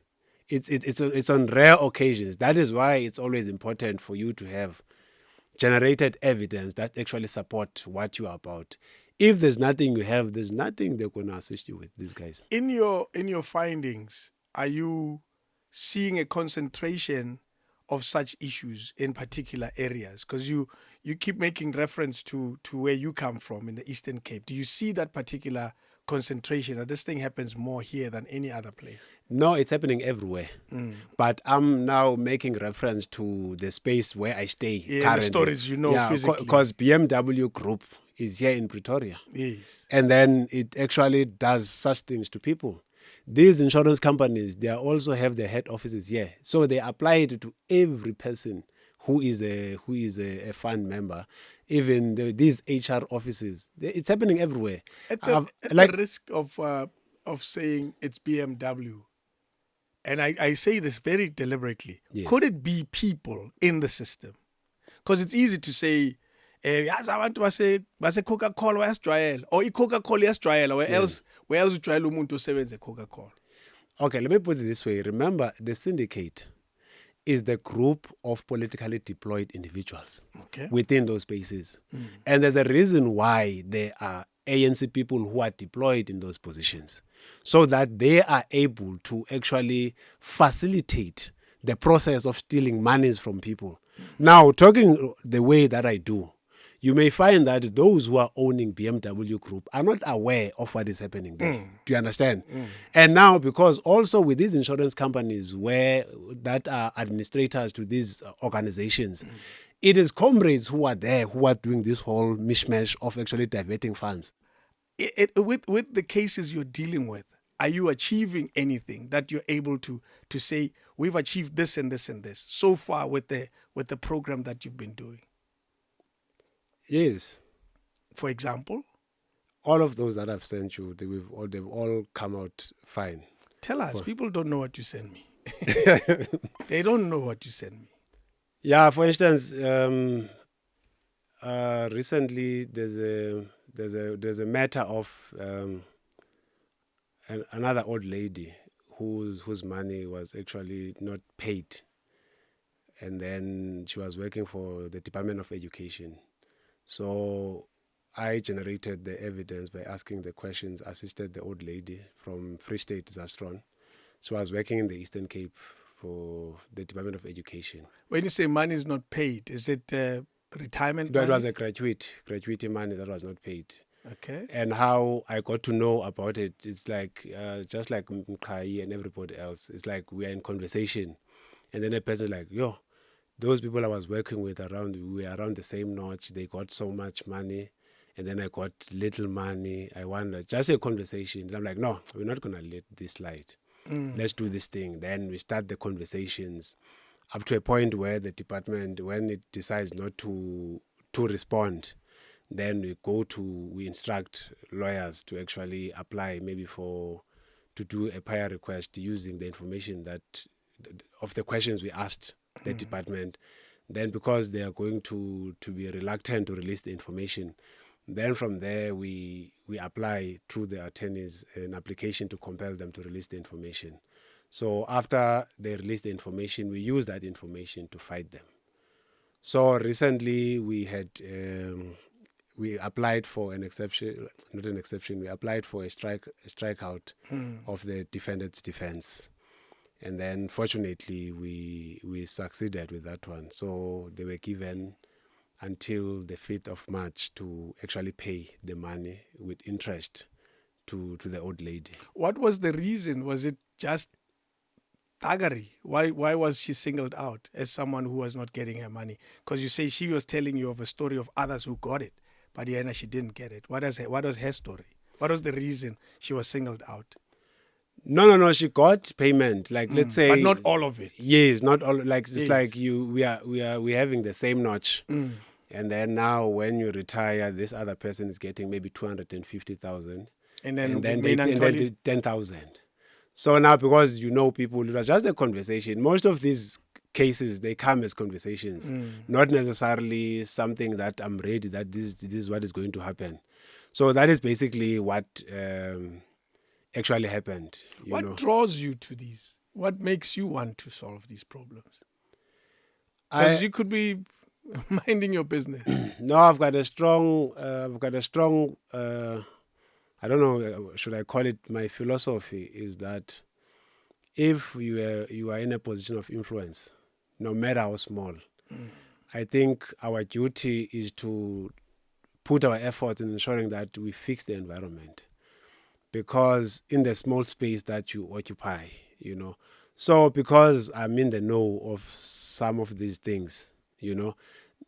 A: It's on rare occasions. That is why it's always important for you to have generated evidence that actually support what you are about. If there's nothing you have, there's nothing they're going to assist you with, these guys.
C: In your findings, are you seeing a concentration of such issues in particular areas? Because you keep making reference to where you come from in the Eastern Cape. Do you see that particular concentration, that this thing happens more here than any other place?
A: No, it's happening everywhere. But I'm now making reference to the space where I stay currently.
C: The stories physically.
A: Because BMW Group is here in Pretoria.
C: Yes.
A: And then it actually does such things to people. These insurance companies, they also have their head offices here. So they apply it to every person who is a fund member. Even these HR offices. It's happening everywhere.
C: At the risk of saying it's BMW, and I say this very deliberately,
A: yes.
C: Could it be people in the system? Because it's easy to say, yazi abantu base Coca-Cola bayasijwayela, or i-Coca-Cola iyasijwayela, where else ujwayela umuntu osebenza Coca-Cola.
A: Okay, let me put it this way. Remember, the syndicate is the group of politically deployed individuals within those spaces. And there's a reason why there are ANC people who are deployed in those positions, so that they are able to actually facilitate the process of stealing monies from people. Now, talking the way that I do, you may find that those who are owning BMW Group are not aware of what is happening there. Do you understand? And now, because also with these insurance companies that are administrators to these organizations, it is comrades who are there who are doing this whole mishmash of actually diverting funds.
C: With the cases you're dealing with, are you achieving anything that you're able to say, we've achieved this and this and this so far with the program that you've been doing?
A: Yes.
C: For example?
A: All of those that I've sent you, they've all come out fine.
C: Tell us. People don't know what you send me. They don't know what you send me.
A: Yeah, for instance, recently there's a matter of another old lady whose money was actually not paid, and then she was working for the Department of Education. So I generated the evidence by asking the questions, assisted the old lady from Free State, Zastron. So I was working in the Eastern Cape for the Department of Education.
C: When you say money is not paid, is it retirement money?
A: It was a gratuity money that was not paid.
C: Okay.
A: And how I got to know about it, it's like, just like Mkai and everybody else, it's like we are in conversation. And then a person is like, those people I was working with we were around the same notch. They got so much money, and then I got little money. I wanted just a conversation. And I'm like, no, we're not gonna let this slide. Let's do this thing. Then we start the conversations up to a point where the department, when it decides not to respond, then we instruct lawyers to actually apply maybe to do a prior request using the information of the questions we asked the department. Then because they are going to be reluctant to release the information, then from there we apply through the attorneys an application to compel them to release the information. So after they release the information, we use that information to fight them. So recently we had we applied for an exception, not an exception. We applied for a strikeout of the defendant's defense, and then fortunately we succeeded with that one. So they were given until the 5th of March to actually pay the money with interest to the old lady.
C: What was the reason? Was it just thuggery? Why was she singled out as someone who was not getting her money? Because you say she was telling you of a story of others who got it, but Yana, she didn't get it. What was her story? What was the reason she was singled out?
A: No. She got payment. Like let's say,
C: but not all of it.
A: Yes, not all. Like it's
C: Yes.
A: like we're having the same notch, and then now when you retire, this other person is getting maybe 250,000,
C: And then
A: they 10,000. So now because people, it was just a conversation. Most of these cases they come as conversations, not necessarily something that I'm ready that this is what is going to happen. So that is basically what actually happened.
C: What draws you to these? What makes you want to solve these problems? Because you could be minding your business.
A: No, I've got a strong, I don't know, should I call it my philosophy, is that if you are in a position of influence, no matter how small, I think our duty is to put our efforts in ensuring that we fix the environment. Because in the small space that you occupy, So because I'm in the know of some of these things,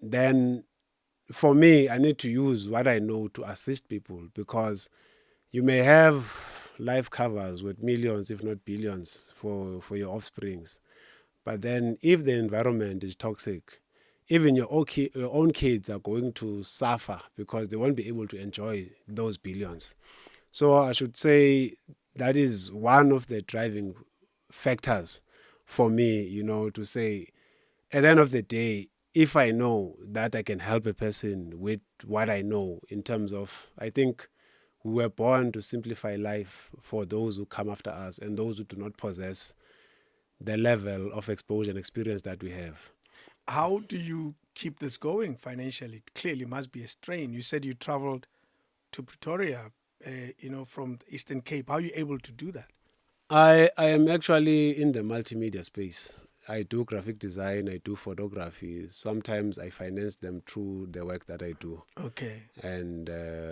A: then for me, I need to use what I know to assist people, because you may have life covers with millions, if not billions, for your offsprings. But then if the environment is toxic, even your own kids are going to suffer because they won't be able to enjoy those billions. So I should say that is one of the driving factors for me, to say, at the end of the day, if I know that I can help a person with what I know in terms of, I think we were born to simplify life for those who come after us and those who do not possess the level of exposure and experience that we have.
C: How do you keep this going financially? It clearly must be a strain. You said you traveled to Pretoria, from the Eastern Cape. How are you able to do that?
A: I am actually in the multimedia space. I do graphic design, I do photography. Sometimes I finance them through the work that I do.
C: Okay.
A: And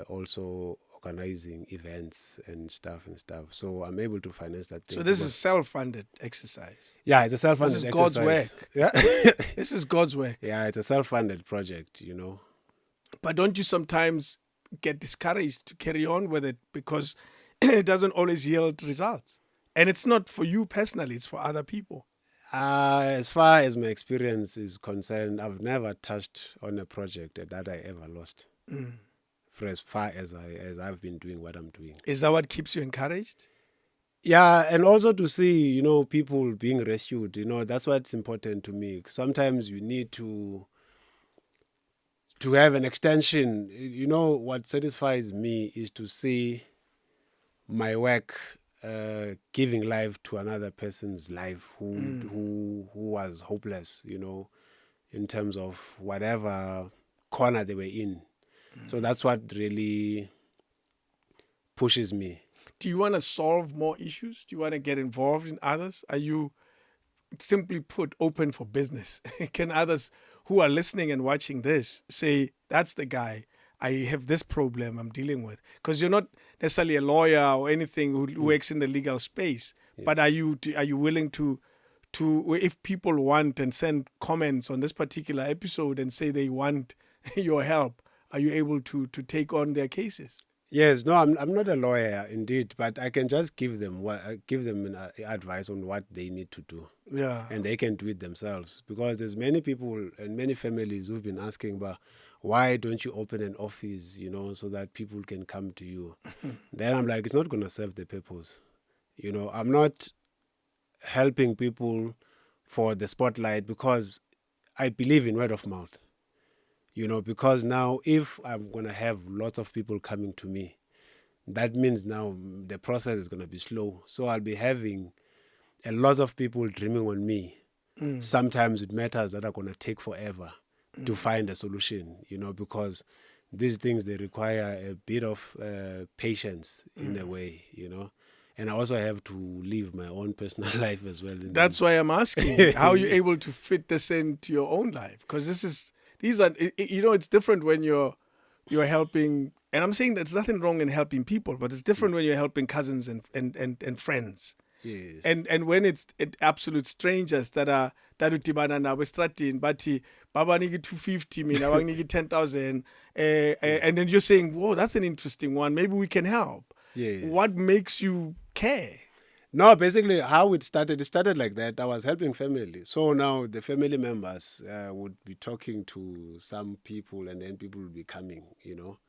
A: also organizing events and stuff. So I'm able to finance that thing.
C: So this is self-funded exercise.
A: Yeah, it's a self-funded exercise.
C: This is God's work.
A: Yeah.
C: This is God's work.
A: Yeah, it's a self-funded project,
C: But don't you sometimes get discouraged to carry on with it because it doesn't always yield results? And it's not for you personally, it's for other people.
A: As far as my experience is concerned, I've never touched on a project that I ever lost. For as far as I've been doing what I'm doing.
C: Is that what keeps you encouraged?
A: Yeah, and also to see, people being rescued, that's what's important to me. Sometimes you need to have an extension. What satisfies me is to see my work giving life to another person's life who was hopeless, in terms of whatever corner they were in. So that's what really pushes me.
C: Do you want to solve more issues? Do you want to get involved in others? Are you, simply put, open for business? Can others who are listening and watching this say, that's the guy, I have this problem I'm dealing with? Because you're not necessarily a lawyer or anything who works in the legal space, but are you willing to if people want and send comments on this particular episode and say they want your help, are you able to take on their cases?
A: Yes, no, I'm not a lawyer indeed, but I can just give them advice on what they need to do.
C: Yeah.
A: And they can do it themselves, because there's many people and many families who've been asking about, why don't you open an office, so that people can come to you. Then I'm like, it's not going to serve the purpose. I'm not helping people for the spotlight, because I believe in word of mouth. Because now if I'm going to have lots of people coming to me, that means now the process is going to be slow. So I'll be having a lot of people dreaming on me, sometimes with matters that are going to take forever to find a solution, because these things, they require a bit of patience in a way, And I also have to live my own personal life as well.
C: That's why I'm asking, how are you able to fit this into your own life? Because these are, it's different when you're helping, and I'm saying there's nothing wrong in helping people, but it's different when you're helping cousins and friends.
A: Yes.
C: And when it's absolute strangers that utibana nabo estratini bathi baba niki 250 mina banginiki 10,000 and then you're saying, whoa, that's an interesting one, maybe we can help.
A: Yes.
C: What makes you care?
A: No, basically how it started like that. I was helping family. So now the family members would be talking to some people, and then people would be coming,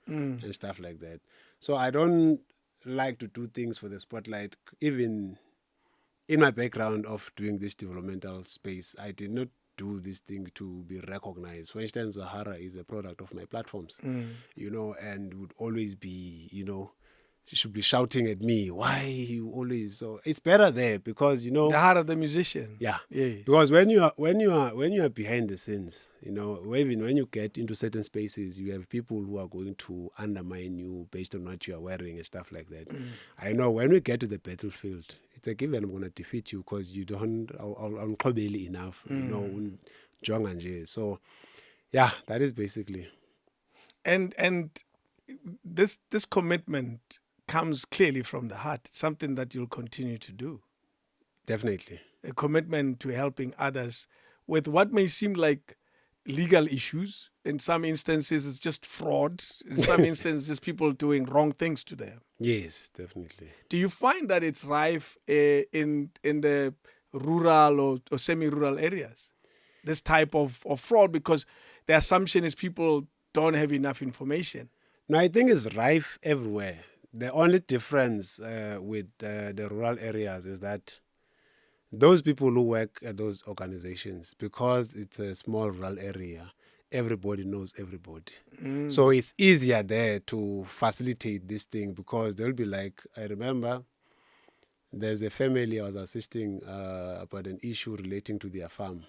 A: and stuff like that. So I don't like to do things for the spotlight. Even in my background of doing this developmental space, I did not do this thing to be recognized. For instance, Zahara is a product of my platforms, and would always be, she should be shouting at me, why you always. So it's better there, because
C: the heart of the musician.
A: Yeah.
C: Yes.
A: Because when you are behind the scenes, even when you get into certain spaces, you have people who are going to undermine you based on what you are wearing and stuff like that. I know when we get to the battlefield, it's a given I'm going to defeat you, because you don't, I'm probably enough, So yeah, that is basically.
C: And this commitment comes clearly from the heart. It's something that you'll continue to do.
A: Definitely.
C: A commitment to helping others with what may seem like legal issues. In some instances, it's just fraud. In some instances, people doing wrong things to them.
A: Yes, definitely.
C: Do you find that it's rife in the rural or semi-rural areas, this type of fraud? Because the assumption is people don't have enough information.
A: No, I think it's rife everywhere. The only difference with the rural areas is that those people who work at those organizations, because it's a small rural area, everybody knows everybody. So it's easier there to facilitate this thing, because they'll be like, I remember there's a family I was assisting about an issue relating to their farm,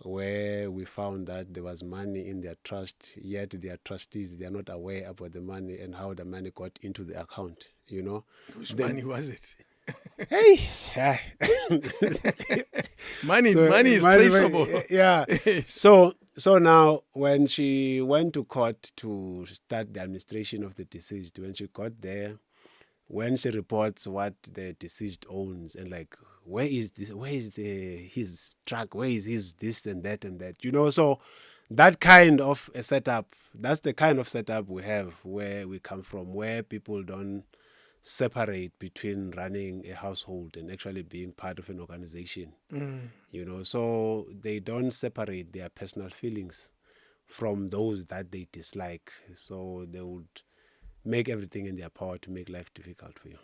A: where we found that there was money in their trust, yet their trustees, they are not aware about the money and how the money got into the account,
C: Whose money was it?
A: Hey,
C: money is traceable.
A: Yeah. So now when she went to court to start the administration of the deceased, when she got there, when she reports what the deceased owns, and like, where is his truck, where is his this and that, so that kind of a setup, that's the kind of setup we have where we come from, where people don't separate between running a household and actually being part of an organization. So they don't separate their personal feelings from those that they dislike, so they would make everything in their power to make life difficult for you.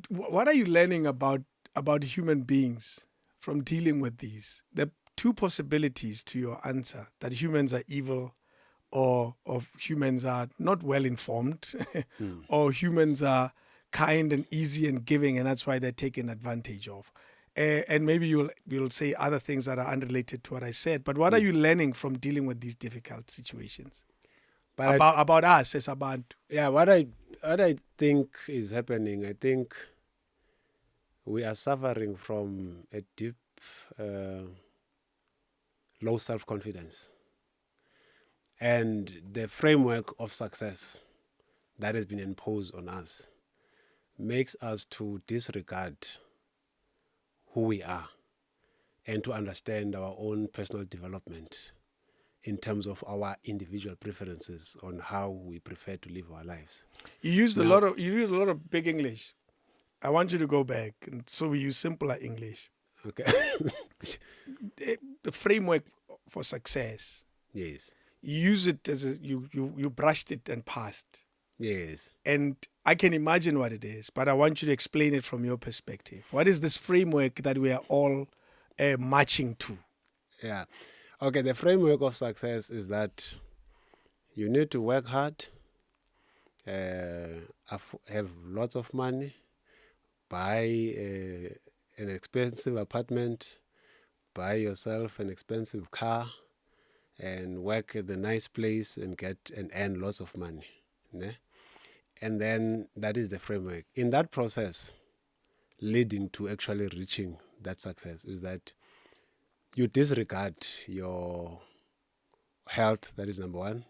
C: What are you learning about human beings from dealing with these? The two possibilities to your answer, that humans are evil, or humans are not well informed, or humans are kind and easy and giving, and that's why they're taken advantage of. And maybe you'll say other things that are unrelated to what I said. But what are you learning from dealing with these difficult situations? But about us as Abantu?
A: Yeah, what I think is happening, I think we are suffering from a deep low self-confidence. And the framework of success that has been imposed on us makes us to disregard who we are and to understand our own personal development in terms of our individual preferences on how we prefer to live our lives.
C: You used
A: Now-
C: a lot of big English. I want you to go back, and so we use simpler English.
A: Okay.
C: The framework for success.
A: Yes.
C: You use it as you brushed it and passed.
A: Yes.
C: And I can imagine what it is, but I want you to explain it from your perspective. What is this framework that we are all marching to?
A: Yeah. Okay, the framework of success is that you need to work hard, have lots of money, buy an expensive apartment, buy yourself an expensive car, and work at a nice place and get and earn lots of money. Ne? And then that is the framework. In that process, leading to actually reaching that success is that you disregard your health, that is number one,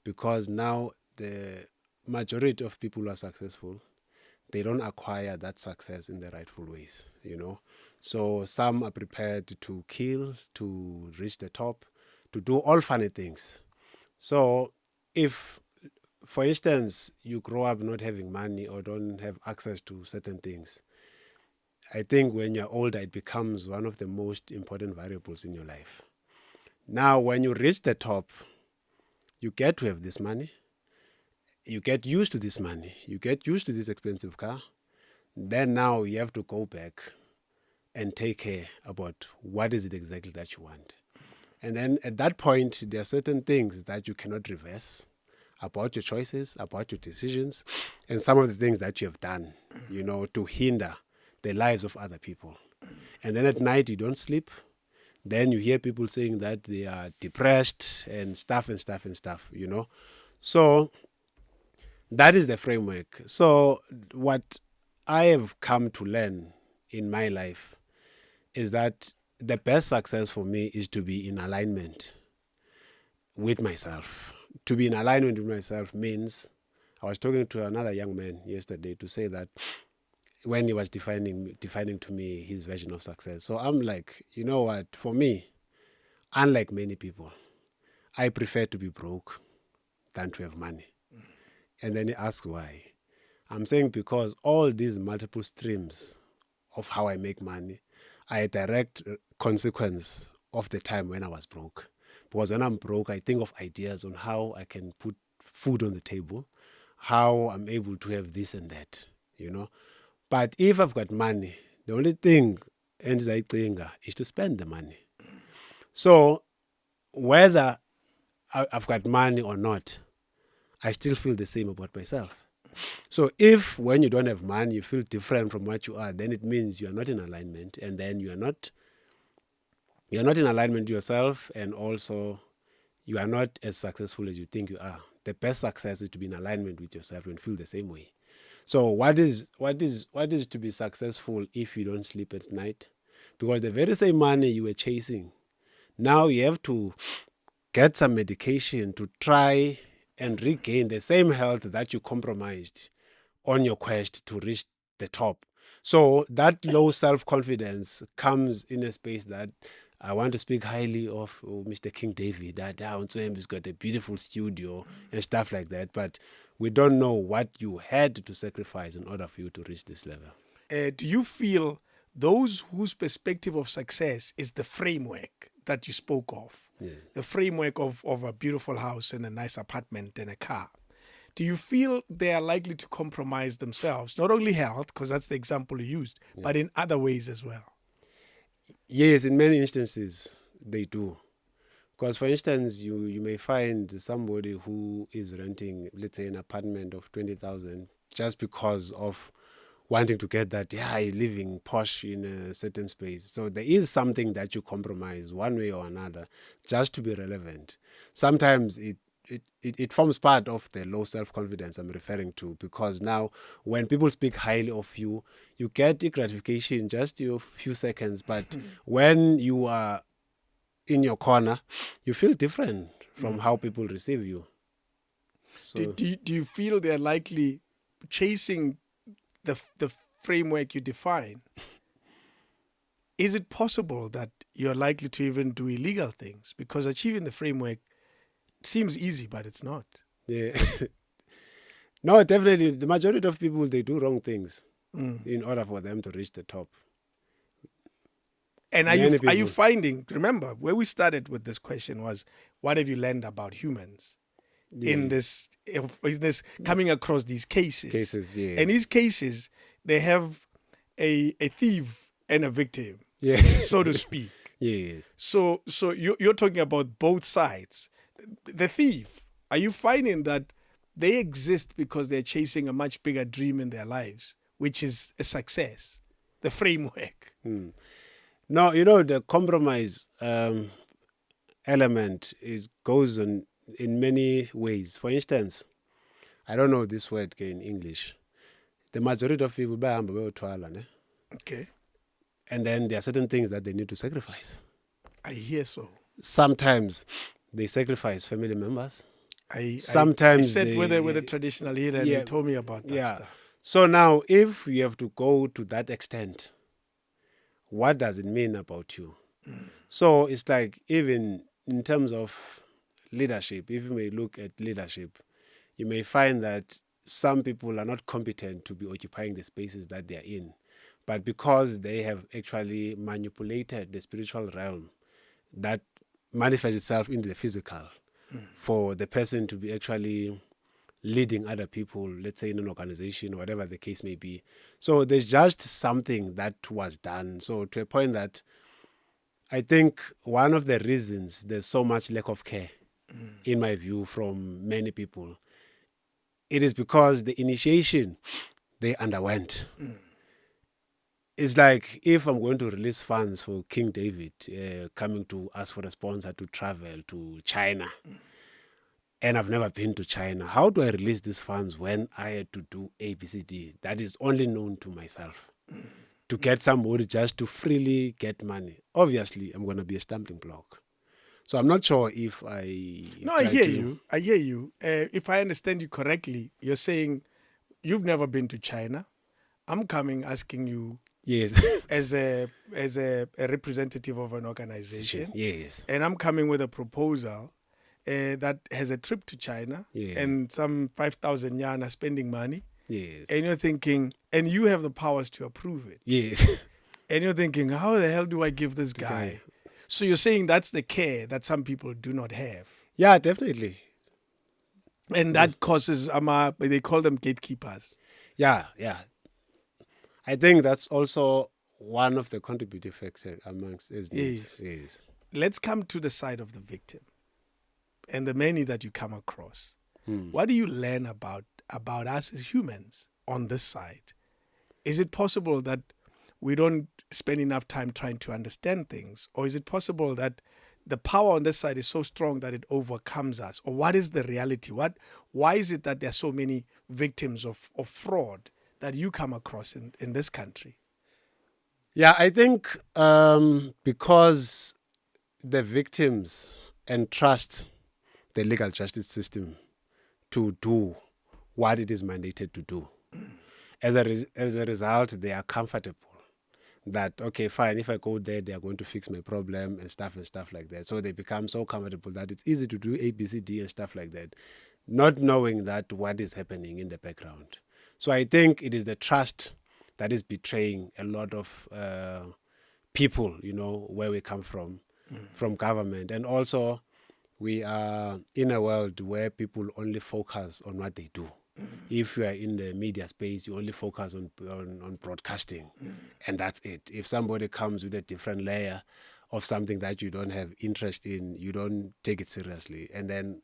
A: because now the majority of people who are successful, they don't acquire that success in the rightful ways, you know. So some are prepared to kill, to reach the top, to do all funny things. So if, for instance, you grow up not having money or don't have access to certain things, I think when you're older, it becomes one of the most important variables in your life. Now, when you reach the top, you get to have this money. You get used to this money. You get used to this expensive car. Then now you have to go back and take care about what is it exactly that you want. And then at that point, there are certain things that you cannot reverse about your choices, about your decisions, and some of the things that you have done, you know, to hinder the lives of other people. And then at night, you don't sleep. Then you hear people saying that they are depressed and stuff, you know. So that is the framework. So what I have come to learn in my life is that the best success for me is to be in alignment with myself. To be in alignment with myself means, I was talking to another young man yesterday to say that when he was defining to me his version of success. So I'm like, you know what, for me, unlike many people, I prefer to be broke than to have money. And then he asked why. I'm saying because all these multiple streams of how I make money are a direct consequence of the time when I was broke. Because when I'm broke, I think of ideas on how I can put food on the table, how I'm able to have this and that, you know. But if I've got money, the only thing is to spend the money. So whether I've got money or not, I still feel the same about myself. So if when you don't have money, you feel different from what you are, then it means you are not in alignment, and then you're not in alignment with yourself, and also you are not as successful as you think you are. The best success is to be in alignment with yourself and feel the same way. So what is to be successful if you don't sleep at night? Because the very same money you were chasing, now you have to get some medication to try and regain the same health that you compromised on your quest to reach the top. So that low self-confidence comes in a space that I want to speak highly of Mr. King David, that he's got a beautiful studio and stuff like that, but we don't know what you had to sacrifice in order for you to reach this level.
C: Do you feel those whose perspective of success is the framework that you spoke of, the framework of a beautiful house and a nice apartment and a car, do you feel they are likely to compromise themselves, not only health, because that's the example you used, but in other ways as well?
A: Yes, in many instances, they do. Because, for instance, you may find somebody who is renting, let's say, an apartment of 20,000 just because of wanting to get that, he's living posh in a certain space. So there is something that you compromise one way or another just to be relevant. Sometimes it forms part of the low self-confidence I'm referring to, because now when people speak highly of you, you get the gratification just a few seconds, but when you are in your corner, you feel different from how people receive you. So,
C: Do you feel they're likely chasing the framework you define? is it possible that you're likely to even do illegal things? Because achieving the framework seems easy, but it's not.
A: Yeah. No, definitely. The majority of people, they do wrong things in order for them to reach the top.
C: And
A: Many
C: are you
A: people.
C: finding, remember, where we started with this question was, what have you learned about humans in this coming across these cases?
A: Yes.
C: And these cases, they have a thief and a victim,
A: Yeah.
C: so to speak.
A: Yes.
C: So you're talking about both sides. The thief, are you finding that they exist because they're chasing a much bigger dream in their lives, which is a success, the framework?
A: No, the compromise element goes on in many ways. For instance, I don't know this word in English. The majority of people bahamba bayothwala, ne?
C: Okay.
A: And then there are certain things that they need to sacrifice.
C: I hear so.
A: Sometimes they sacrifice family members.
C: I
A: Sometimes
C: sat
A: they,
C: with a traditional healer and
A: yeah,
C: they told me about that
A: yeah.
C: stuff.
A: So now, if you have to go to that extent, what does it mean about you? So it's like, even in terms of leadership, if you may look at leadership, you may find that some people are not competent to be occupying the spaces that they are in. But because they have actually manipulated the spiritual realm, that manifests itself into the physical for the person to be actually leading other people, let's say in an organization or whatever the case may be. So there's just something that was done. So to a point that I think one of the reasons there's so much lack of care, in my view, from many people, it is because the initiation they underwent. It's like, if I'm going to release funds for King David coming to ask for a sponsor to travel to China, and I've never been to China, how do I release these funds when I had to do ABCD that is only known to myself? To get somebody just to freely get money, obviously I'm going to be a stumbling block. So I'm not sure if I...
C: No, I hear you. I hear you. If I understand you correctly, you're saying you've never been to China. I'm coming asking you,
A: Yes.
C: as a representative of an organization.
A: Yes.
C: And I'm coming with a proposal that has a trip to China and some 5,000 yana spending money.
A: Yes.
C: And you're thinking, and you have the powers to approve it.
A: Yes.
C: And you're thinking, how the hell do I give this guy? So you're saying that's the care that some people do not have.
A: Yeah, definitely.
C: And that causes, they call them gatekeepers.
A: Yeah. I think that's also one of the contributing factors amongst his needs. Yes.
C: Let's come to the side of the victim and the many that you come across. What do you learn about us as humans on this side? Is it possible that we don't spend enough time trying to understand things? Or is it possible that the power on this side is so strong that it overcomes us? Or what is the reality? Why is it that there are so many victims of fraud that you come across in this country?
A: Yeah, I think because the victims entrust the legal justice system to do what it is mandated to do. As a result, they are comfortable that, okay, fine, if I go there, they are going to fix my problem and stuff like that. So they become so comfortable that it's easy to do ABCD and stuff like that, not knowing that what is happening in the background. So I think it is the trust that is betraying a lot of people, where we come from government. And also, we are in a world where people only focus on what they do. If you are in the media space, you only focus on broadcasting, and that's it. If somebody comes with a different layer of something that you don't have interest in, you don't take it seriously, and then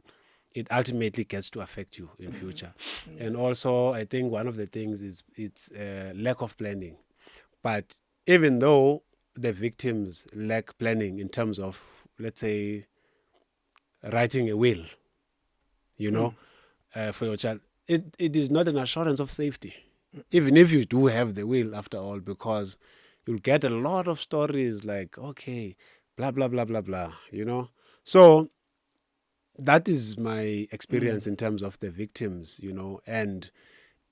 A: it ultimately gets to affect you in future. And also, I think one of the things is it's lack of planning. But even though the victims lack planning in terms of, let's say, writing a will, for your child, it is not an assurance of safety, even if you do have the will after all, because you'll get a lot of stories like, okay, blah, blah, blah, blah, blah, So that is my experience in terms of the victims, and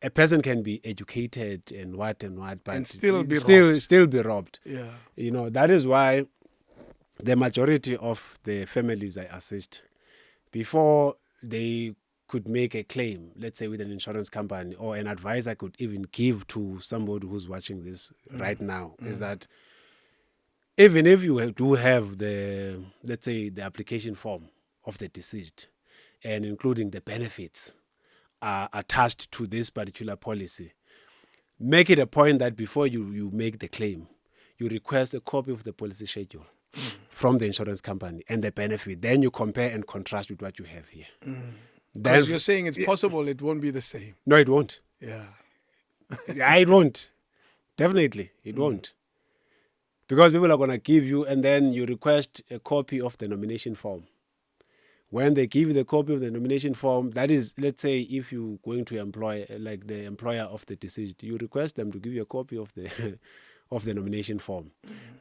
A: a person can be educated and what, but
C: And still be
A: still be robbed.
C: Yeah.
A: You know, that is why the majority of the families I assist, before they could make a claim, let's say with an insurance company, or an advice I could even give to somebody who's watching this right now, is that even if you do have the, let's say, the application form of the deceased, and including the benefits attached to this particular policy, make it a point that before you make the claim, you request a copy of the policy schedule from the insurance company and the benefit. Then you compare and contrast with what you have here.
C: Because you're saying it's possible it won't be the same.
A: No, it won't.
C: Yeah.
A: It won't. Definitely, it won't. Because people are going to give you, and then you request a copy of the nomination form. When they give you the copy of the nomination form, that is, let's say, if you're going to employ, like the employer of the deceased, you request them to give you a copy of the of the nomination form.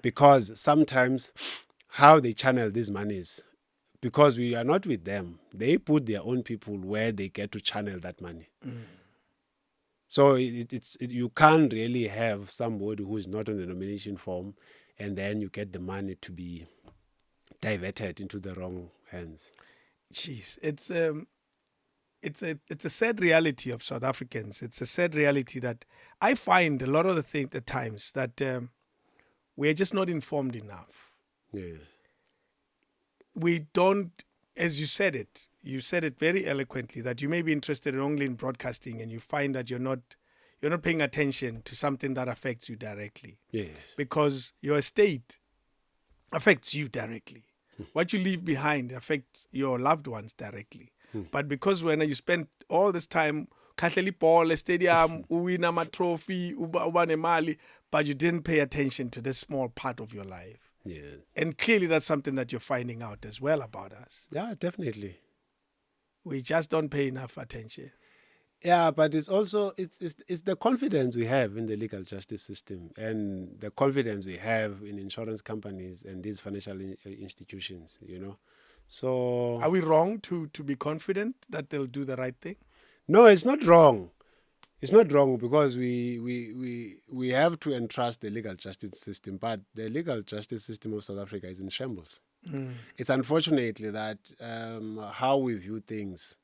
A: Because sometimes how they channel these monies, because we are not with them, they put their own people where they get to channel that money. So you can't really have somebody who's not on the nomination form, and then you get the money to be diverted into the wrong hands.
C: Jeez, it's a sad reality of South Africans. It's a sad reality that I find a lot of the things at times that we're just not informed enough.
A: Yes.
C: We don't, as you said it very eloquently, that you may be interested only in broadcasting, and you find that you're not paying attention to something that affects you directly.
A: Yes.
C: Because your estate affects you directly. What you leave behind affects your loved ones directly. But because when you spend all this time kahleli ball stadium, win a trophy, mali, but you didn't pay attention to this small part of your life.
A: Yeah.
C: And clearly that's something that you're finding out as well about us.
A: Yeah, definitely.
C: We just don't pay enough attention.
A: Yeah, but it's also it's the confidence we have in the legal justice system, and the confidence we have in insurance companies and these financial institutions, you know. So
C: Are we wrong to be confident that they'll do the right thing?
A: no, it's not wrong. It's not wrong, because we have to entrust the legal justice system, but the legal justice system of South Africa is in shambles. It's unfortunately that how we view things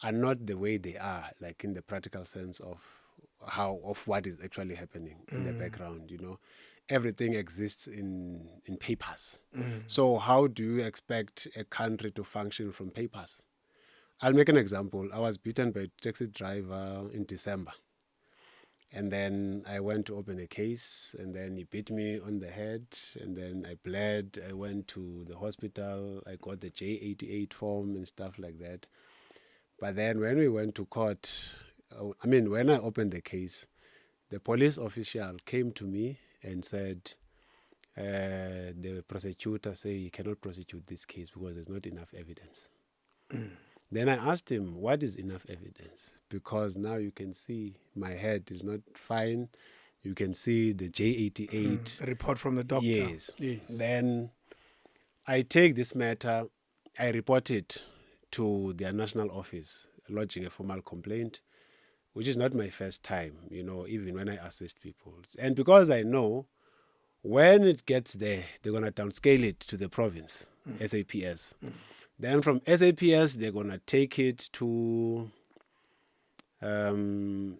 A: are not the way they are, like in the practical sense of what is actually happening in the background. You know, everything exists in papers. So how do you expect a country to function from papers? I'll make an example. I was beaten by a taxi driver in December. And then I went to open a case, and then he beat me on the head, and then I bled. I went to the hospital. I got the J88 form and stuff like that. But then when we went to court, when I opened the case, the police official came to me and said, the prosecutor say he cannot prosecute this case because there's not enough evidence. Then I asked him, what is enough evidence? Because now you can see my head is not fine. You can see the J88.
C: A report from the doctor.
A: Yes. Then I take this matter, I report it to their national office, lodging a formal complaint, which is not my first time, you know, even when I assist people. And because I know when it gets there, they're going to downscale it to the province, SAPS. Then from SAPS, they're going to take it to the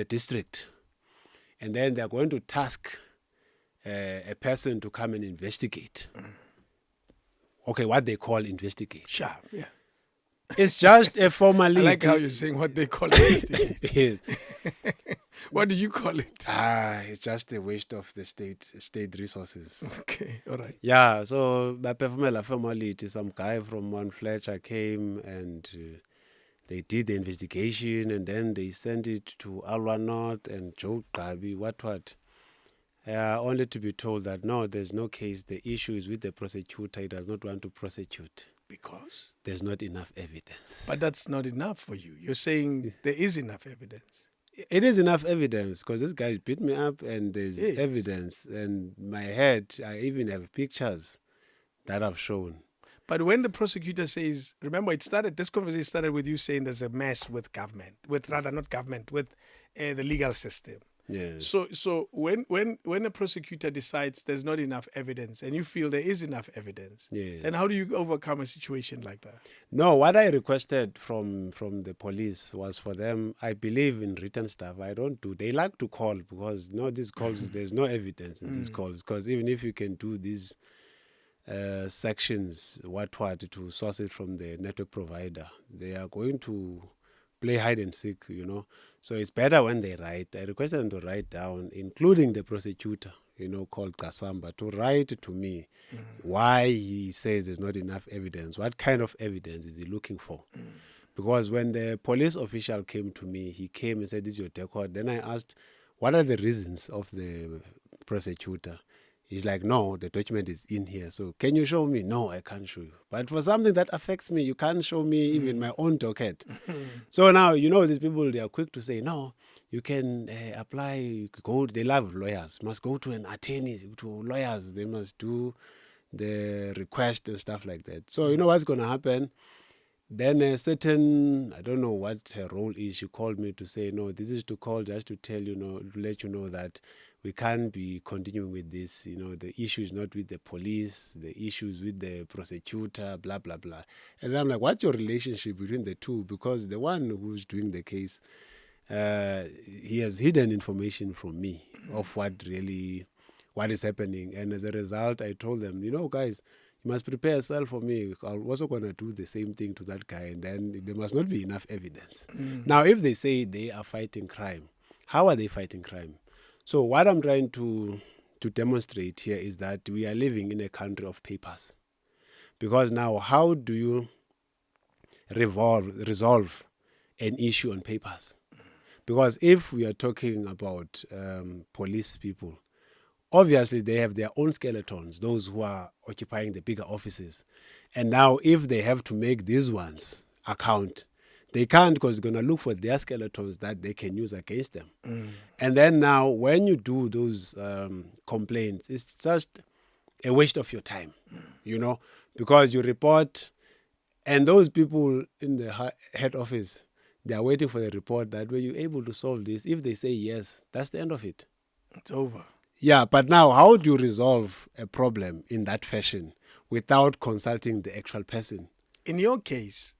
A: district. And then they're going to task a person to come and investigate. Okay, what they call investigate.
C: Sure, yeah.
A: It's just a formality.
C: I like how you're saying what they call investigate.
A: Yes.
C: What do you call it?
A: It's just a waste of the state resources.
C: Okay, all right.
A: Yeah, so by performing a formality, some guy from Mount Fletcher came and they did the investigation, and then they sent it to Alwa North and Joe Gabi, what. Only to be told that no, there's no case. The issue is with the prosecutor. He does not want to prosecute.
C: Because?
A: There's not enough evidence.
C: But that's not enough for you. You're saying there is enough evidence.
A: It is enough evidence, because this guy beat me up and there's evidence. And my head, I even have pictures that I've shown.
C: But when the prosecutor says, remember, this conversation started with you saying there's a mess with government, with the legal system.
A: Yeah.
C: So when a prosecutor decides there's not enough evidence and you feel there is enough evidence, then how do you overcome a situation like that?
A: No, what I requested from the police was for them, I believe in written stuff. I don't do. They like to call because these calls, there's no evidence in these calls. Because even if you can do these sections, to source it from the network provider, they are going to play hide and seek, So it's better when they write. I requested them to write down, including the prosecutor, called Kasamba, to write to me why he says there's not enough evidence. What kind of evidence is he looking for? Because when the police official came to me, he came and said, "This is your record." Then I asked, what are the reasons of the prosecutor? He's like, "No, the document is in here. So can you show me?" "No, I can't show you." But for something that affects me, you can't show me even my own docket. So now, these people, they are quick to say, "No, you can apply, they love lawyers, must go to an attorney, to lawyers, they must do the request and stuff like that." So what's going to happen? Then a certain, I don't know what her role is, she called me to say, "No, this is to call just to tell to let you know that we can't be continuing with this. The issue is not with the police, the issue is with the prosecutor, blah, blah, blah." And I'm like, what's your relationship between the two? Because the one who's doing the case, he has hidden information from me of what is happening. And as a result, I told them, guys, you must prepare yourself for me. I'm also going to do the same thing to that guy. And then there must not be enough evidence. Now, if they say they are fighting crime, how are they fighting crime? So what I'm trying to demonstrate here is that we are living in a country of papers. Because now, how do you resolve an issue on papers? Because if we are talking about police people, obviously they have their own skeletons, those who are occupying the bigger offices. And now if they have to make these ones account, they can't, because they're going to look for their skeletons that they can use against them. And then now when you do those complaints, it's just a waste of your time, because you report, and those people in the head office, they are waiting for the report that were you able to solve this? If they say yes, that's the end of it.
C: It's over.
A: Yeah, but now how do you resolve a problem in that fashion without consulting the actual person?
C: In your case,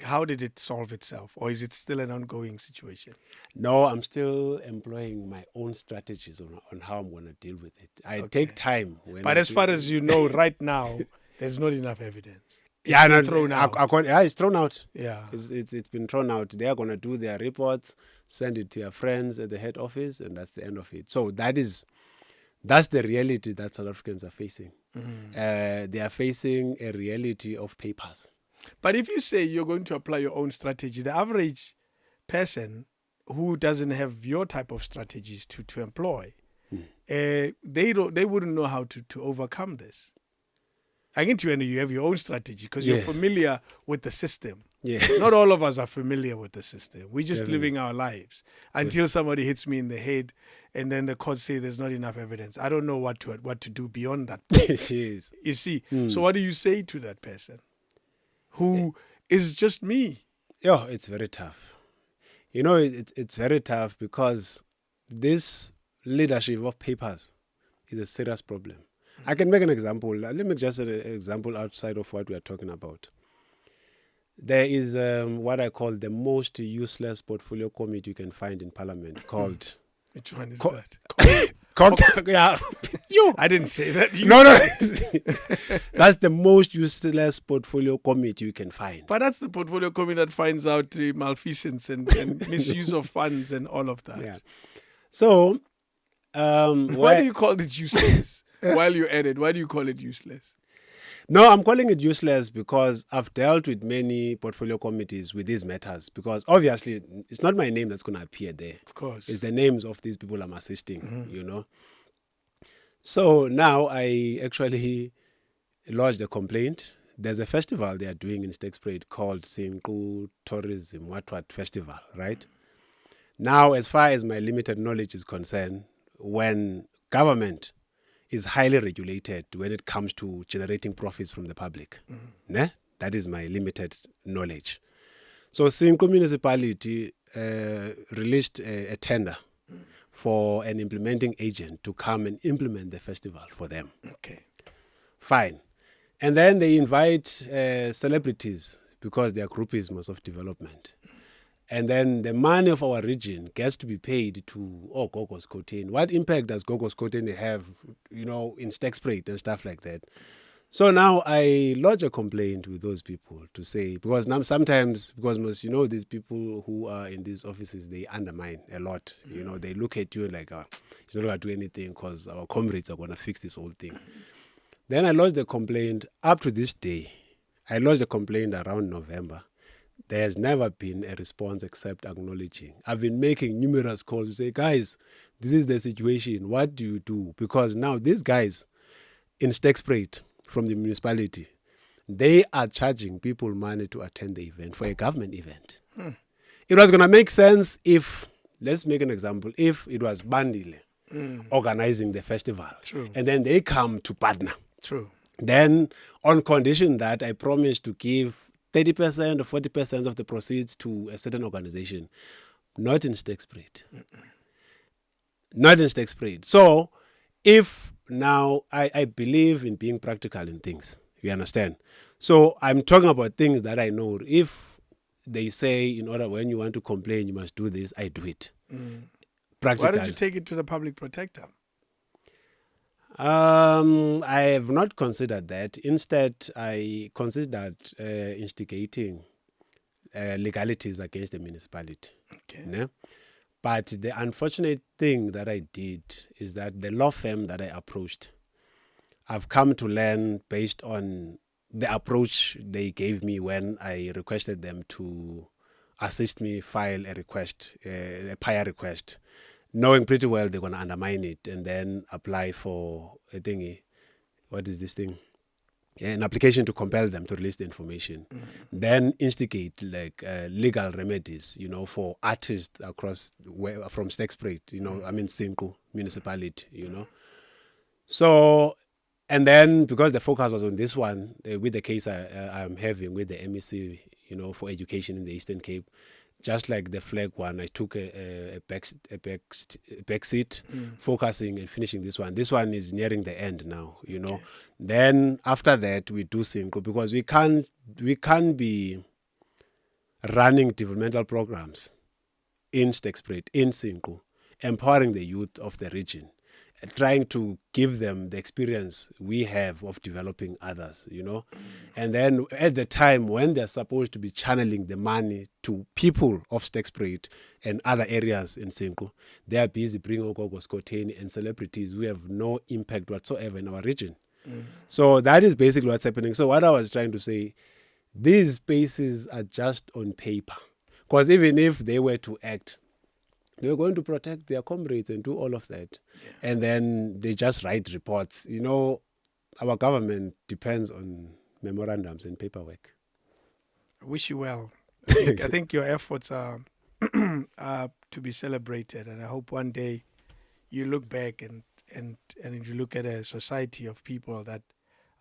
C: how did it solve itself? Or is it still an ongoing situation?
A: No, I'm still employing my own strategies on how I'm going to deal with it. I take time.
C: But as far as you know, right now, there's not enough evidence.
A: It's
C: thrown out.
A: It's thrown out.
C: Yeah.
A: It's been thrown out. They are going to do their reports, send it to your friends at the head office, and that's the end of it. So that's the reality that South Africans are facing. They are facing a reality of papers.
C: But if you say you're going to apply your own strategy, the average person who doesn't have your type of strategies to employ, they wouldn't know how to overcome this. I get you have your own strategy because you're familiar with the system.
A: Yes.
C: Not all of us are familiar with the system. We're just living our lives until somebody hits me in the head and then the court say there's not enough evidence. I don't know what to do beyond that.
A: Yes.
C: You see? So what do you say to that person who is just me?
A: Yeah, it's very tough. It's very tough because this leadership of papers is a serious problem. I can make an example. Let me just an example outside of what we are talking about. There is what I call the most useless portfolio committee you can find in Parliament called...
C: Which one is that?
A: Yeah.
C: I didn't say that.
A: No. That's the most useless portfolio committee you can find.
C: But that's the portfolio committee that finds out malfeasance and misuse of funds and all of that.
A: Yeah. So...
C: why do you call it useless? While you're at it, why do you call it useless?
A: No, I'm calling it useless because I've dealt with many portfolio committees with these matters. Because obviously, it's not my name that's going to appear there.
C: Of course.
A: It's the names of these people I'm assisting, So now I actually lodged a complaint. There's a festival they are doing in Stakespruit called Sinku Tourism What Festival, right? Now, as far as my limited knowledge is concerned, when government is highly regulated when it comes to generating profits from the public. Ne? That is my limited knowledge. So Sinko municipality released a tender for an implementing agent to come and implement the festival for them.
C: Okay.
A: Fine. And then they invite celebrities because they are groupism of development. And then the money of our region gets to be paid to Gogos Cotain. What impact does Gogos Cotain have, in Stexprate and stuff like that? So now I lodge a complaint with those people to say, because now sometimes, because most, these people who are in these offices, they undermine a lot. They look at you like, he's not going to do anything because our comrades are going to fix this whole thing. Then I lodged the complaint up to this day. I lodged the complaint around November. There has never been a response except acknowledging. I've been making numerous calls to say, guys, this is the situation. What do you do? Because now these guys in Stexprate from the municipality, they are charging people money to attend the event for a government event. It was going to make sense if, let's make an example, if it was Bandile organizing the festival.
C: True.
A: And then they come to partner.
C: True.
A: Then on condition that I promise to give 30% or 40% of the proceeds to a certain organization, not in Stexprate. Not in Stexprate. So if now I believe in being practical in things, you understand? So I'm talking about things that I know. If they say when you want to complain, you must do this, I do it. Practical.
C: Why don't you take it to the public protector?
A: I have not considered that. Instead, I considered instigating legalities against the municipality.
C: Okay.
A: Ne? But the unfortunate thing that I did is that the law firm that I approached, I've come to learn based on the approach they gave me when I requested them to assist me file a request, a PIA request, knowing pretty well they're going to undermine it and then apply for a thingy. What is this thing? An application to compel them to release the information. Then instigate legal remedies, for artists across from Stexprate, Sinko municipality, So, and then because the focus was on this one, with the case I'm having with the MEC, for education in the Eastern Cape, just like the flag one, I took a back seat, focusing and finishing this one. This one is nearing the end now,
C: Okay.
A: Then after that, we do Sinko because we can't be running developmental programs in Stexprate, in Sinko, empowering the youth of the region, trying to give them the experience we have of developing others, And then at the time when they're supposed to be channeling the money to people of Stexprate and other areas in Sinko, they are busy bringing Ogogos, Koteni and celebrities who have no impact whatsoever in our region. So that is basically what's happening. So what I was trying to say, these spaces are just on paper. Because even if they were to act, they were going to protect their comrades and do all of that. Yeah. And then they just write reports. Our government depends on memorandums and paperwork.
C: I wish you well. I think your efforts are to be celebrated. And I hope one day you look back and you look at a society of people that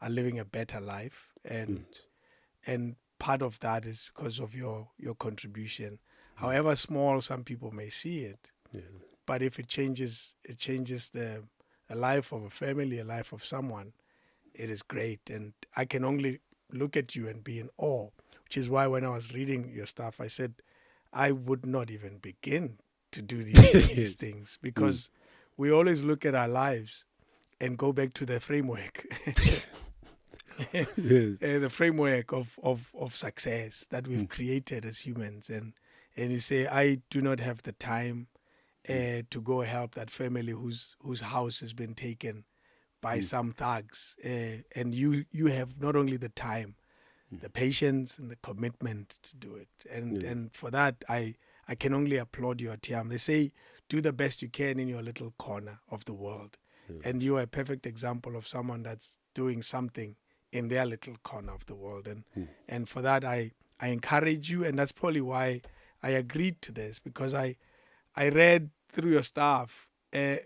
C: are living a better life. And part of that is because of your contribution. However small some people may see it, but if it changes the life of a family, a life of someone, it is great. And I can only look at you and be in awe, which is why when I was reading your stuff, I said I would not even begin to do these things because we always look at our lives and go back to the framework. The framework of success that we've created as humans, and you say, I do not have the time to go help that family whose house has been taken by some thugs, and you have not only the time, the patience and the commitment to do it, and for that I can only applaud you, Atiam. They say do the best you can in your little corner of the world, and you are a perfect example of someone that's doing something in their little corner of the world, and for that I encourage you, and that's probably why I agreed to this, because I read through your stuff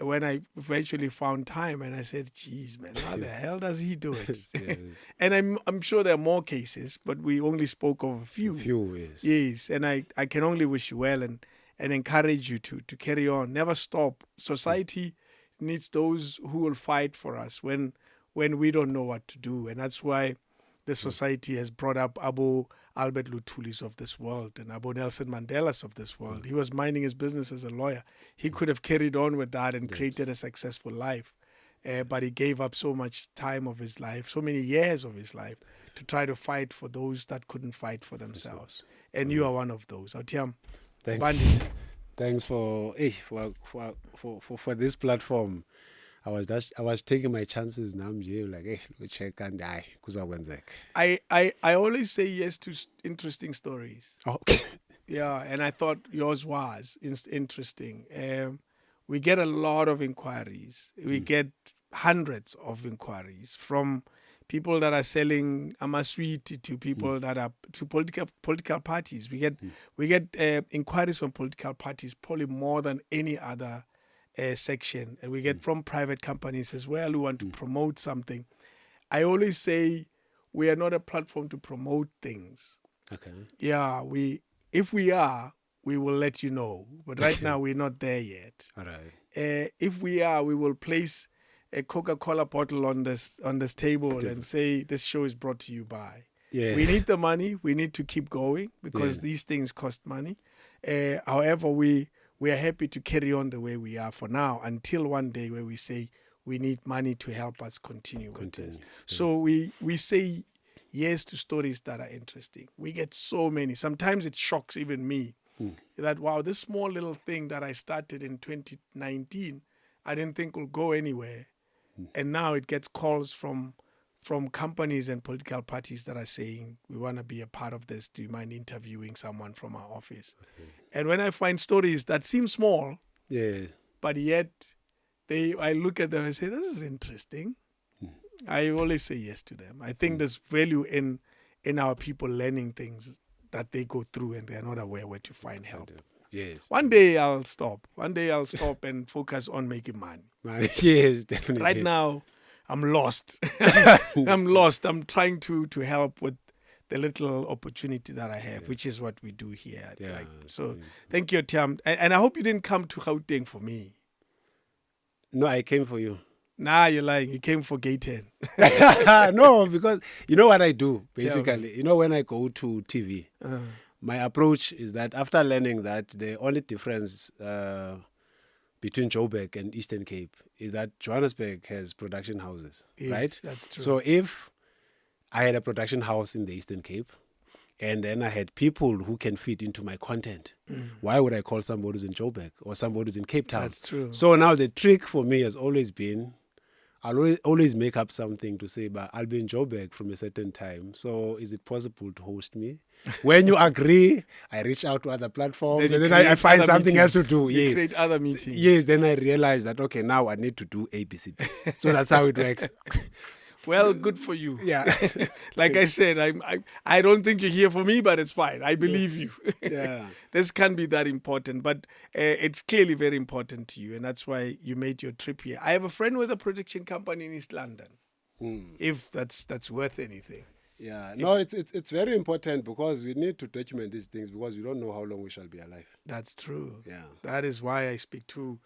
C: when I eventually found time, and I said, "Geez, man, how the hell does he do it?"
A: Yes.
C: And I'm sure there are more cases, but we only spoke of a few.
A: Yes.
C: Yes, and I can only wish you well and encourage you to carry on. Never stop. Society needs those who will fight for us when we don't know what to do, and that's why the society has brought up Abu Albert Lutulis of this world and Abu Nelson Mandelas of this world. He was minding his business as a lawyer. He could have carried on with that and created a successful life, but he gave up so much time of his life, so many years of his life, to try to fight for those that couldn't fight for themselves. And you are one of those. Otiam,
A: Thanks.
C: Bandile.
A: Thanks for this platform. I was taking my chances now. Like, hey, we check and die.
C: I always say yes to interesting stories.
A: Oh.
C: Yeah, and I thought yours was interesting. We get a lot of inquiries. We get hundreds of inquiries from people that are selling amaswiti to people that are to political parties. We get inquiries from political parties, probably more than any other section, and we get from private companies as well who want to promote something. I always say we are not a platform to promote things.
A: Okay.
C: Yeah, if we are, we will let you know. But right now we're not there yet.
A: All right.
C: If we are, we will place a Coca-Cola bottle on this table and say this show is brought to you by.
A: Yeah.
C: We need the money. We need to keep going because these things cost money. However, we are happy to carry on the way we are for now until one day where we say we need money to help us continue with this.
A: Yeah.
C: So we say yes to stories that are interesting. We get so many. Sometimes it shocks even me that, wow, this small little thing that I started in 2019, I didn't think will go anywhere. And now it gets calls from companies and political parties that are saying, we want to be a part of this. Do you mind interviewing someone from our office? Okay. And when I find stories that seem small, but yet I look at them and say, this is interesting. I always say yes to them. I think there's value in our people learning things that they go through and they're not aware where to find help.
A: Yes.
C: One day I'll stop. One day I'll stop and focus on making money.
A: Yes, definitely.
C: Right now, I'm lost. I'm lost. I'm trying to help with the little opportunity that I have, which is what we do here.
A: Yeah.
C: So thank you, Tiam. And I hope you didn't come to Gauteng for me.
A: No, I came for you.
C: Nah, you're lying. You came for Gate 10.
A: No, because you know what I do, basically. You know, when I go to TV, my approach is that after learning that the only difference between Joburg and Eastern Cape is that Johannesburg has production houses,
C: Yes,
A: right?
C: that's true.
A: So if I had a production house in the Eastern Cape and then I had people who can fit into my content, why would I call somebody who's in Joburg or somebody who's in Cape Town?
C: That's true.
A: So now the trick for me has always been, I'll always make up something to say, but I'll be in Joburg from a certain time. So is it possible to host me? When you agree, I reach out to other platforms and then I find something else to do.
C: You create other meetings.
A: Yes, then I realize that, okay, now I need to do ABCD. So that's how it works.
C: Well, good for you.
A: Yeah.
C: Like I said, I don't think you're here for me, but it's fine. I believe you.
A: Yeah.
C: This can't be that important, but it's clearly very important to you, and that's why you made your trip here. I have a friend with a production company in East London. If that's worth anything.
A: Yeah. No, it's very important because we need to document these things because we don't know how long we shall be alive.
C: That's true.
A: Yeah.
C: That is why I speak to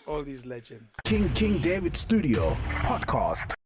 C: all these legends.
B: King David Studio Podcast.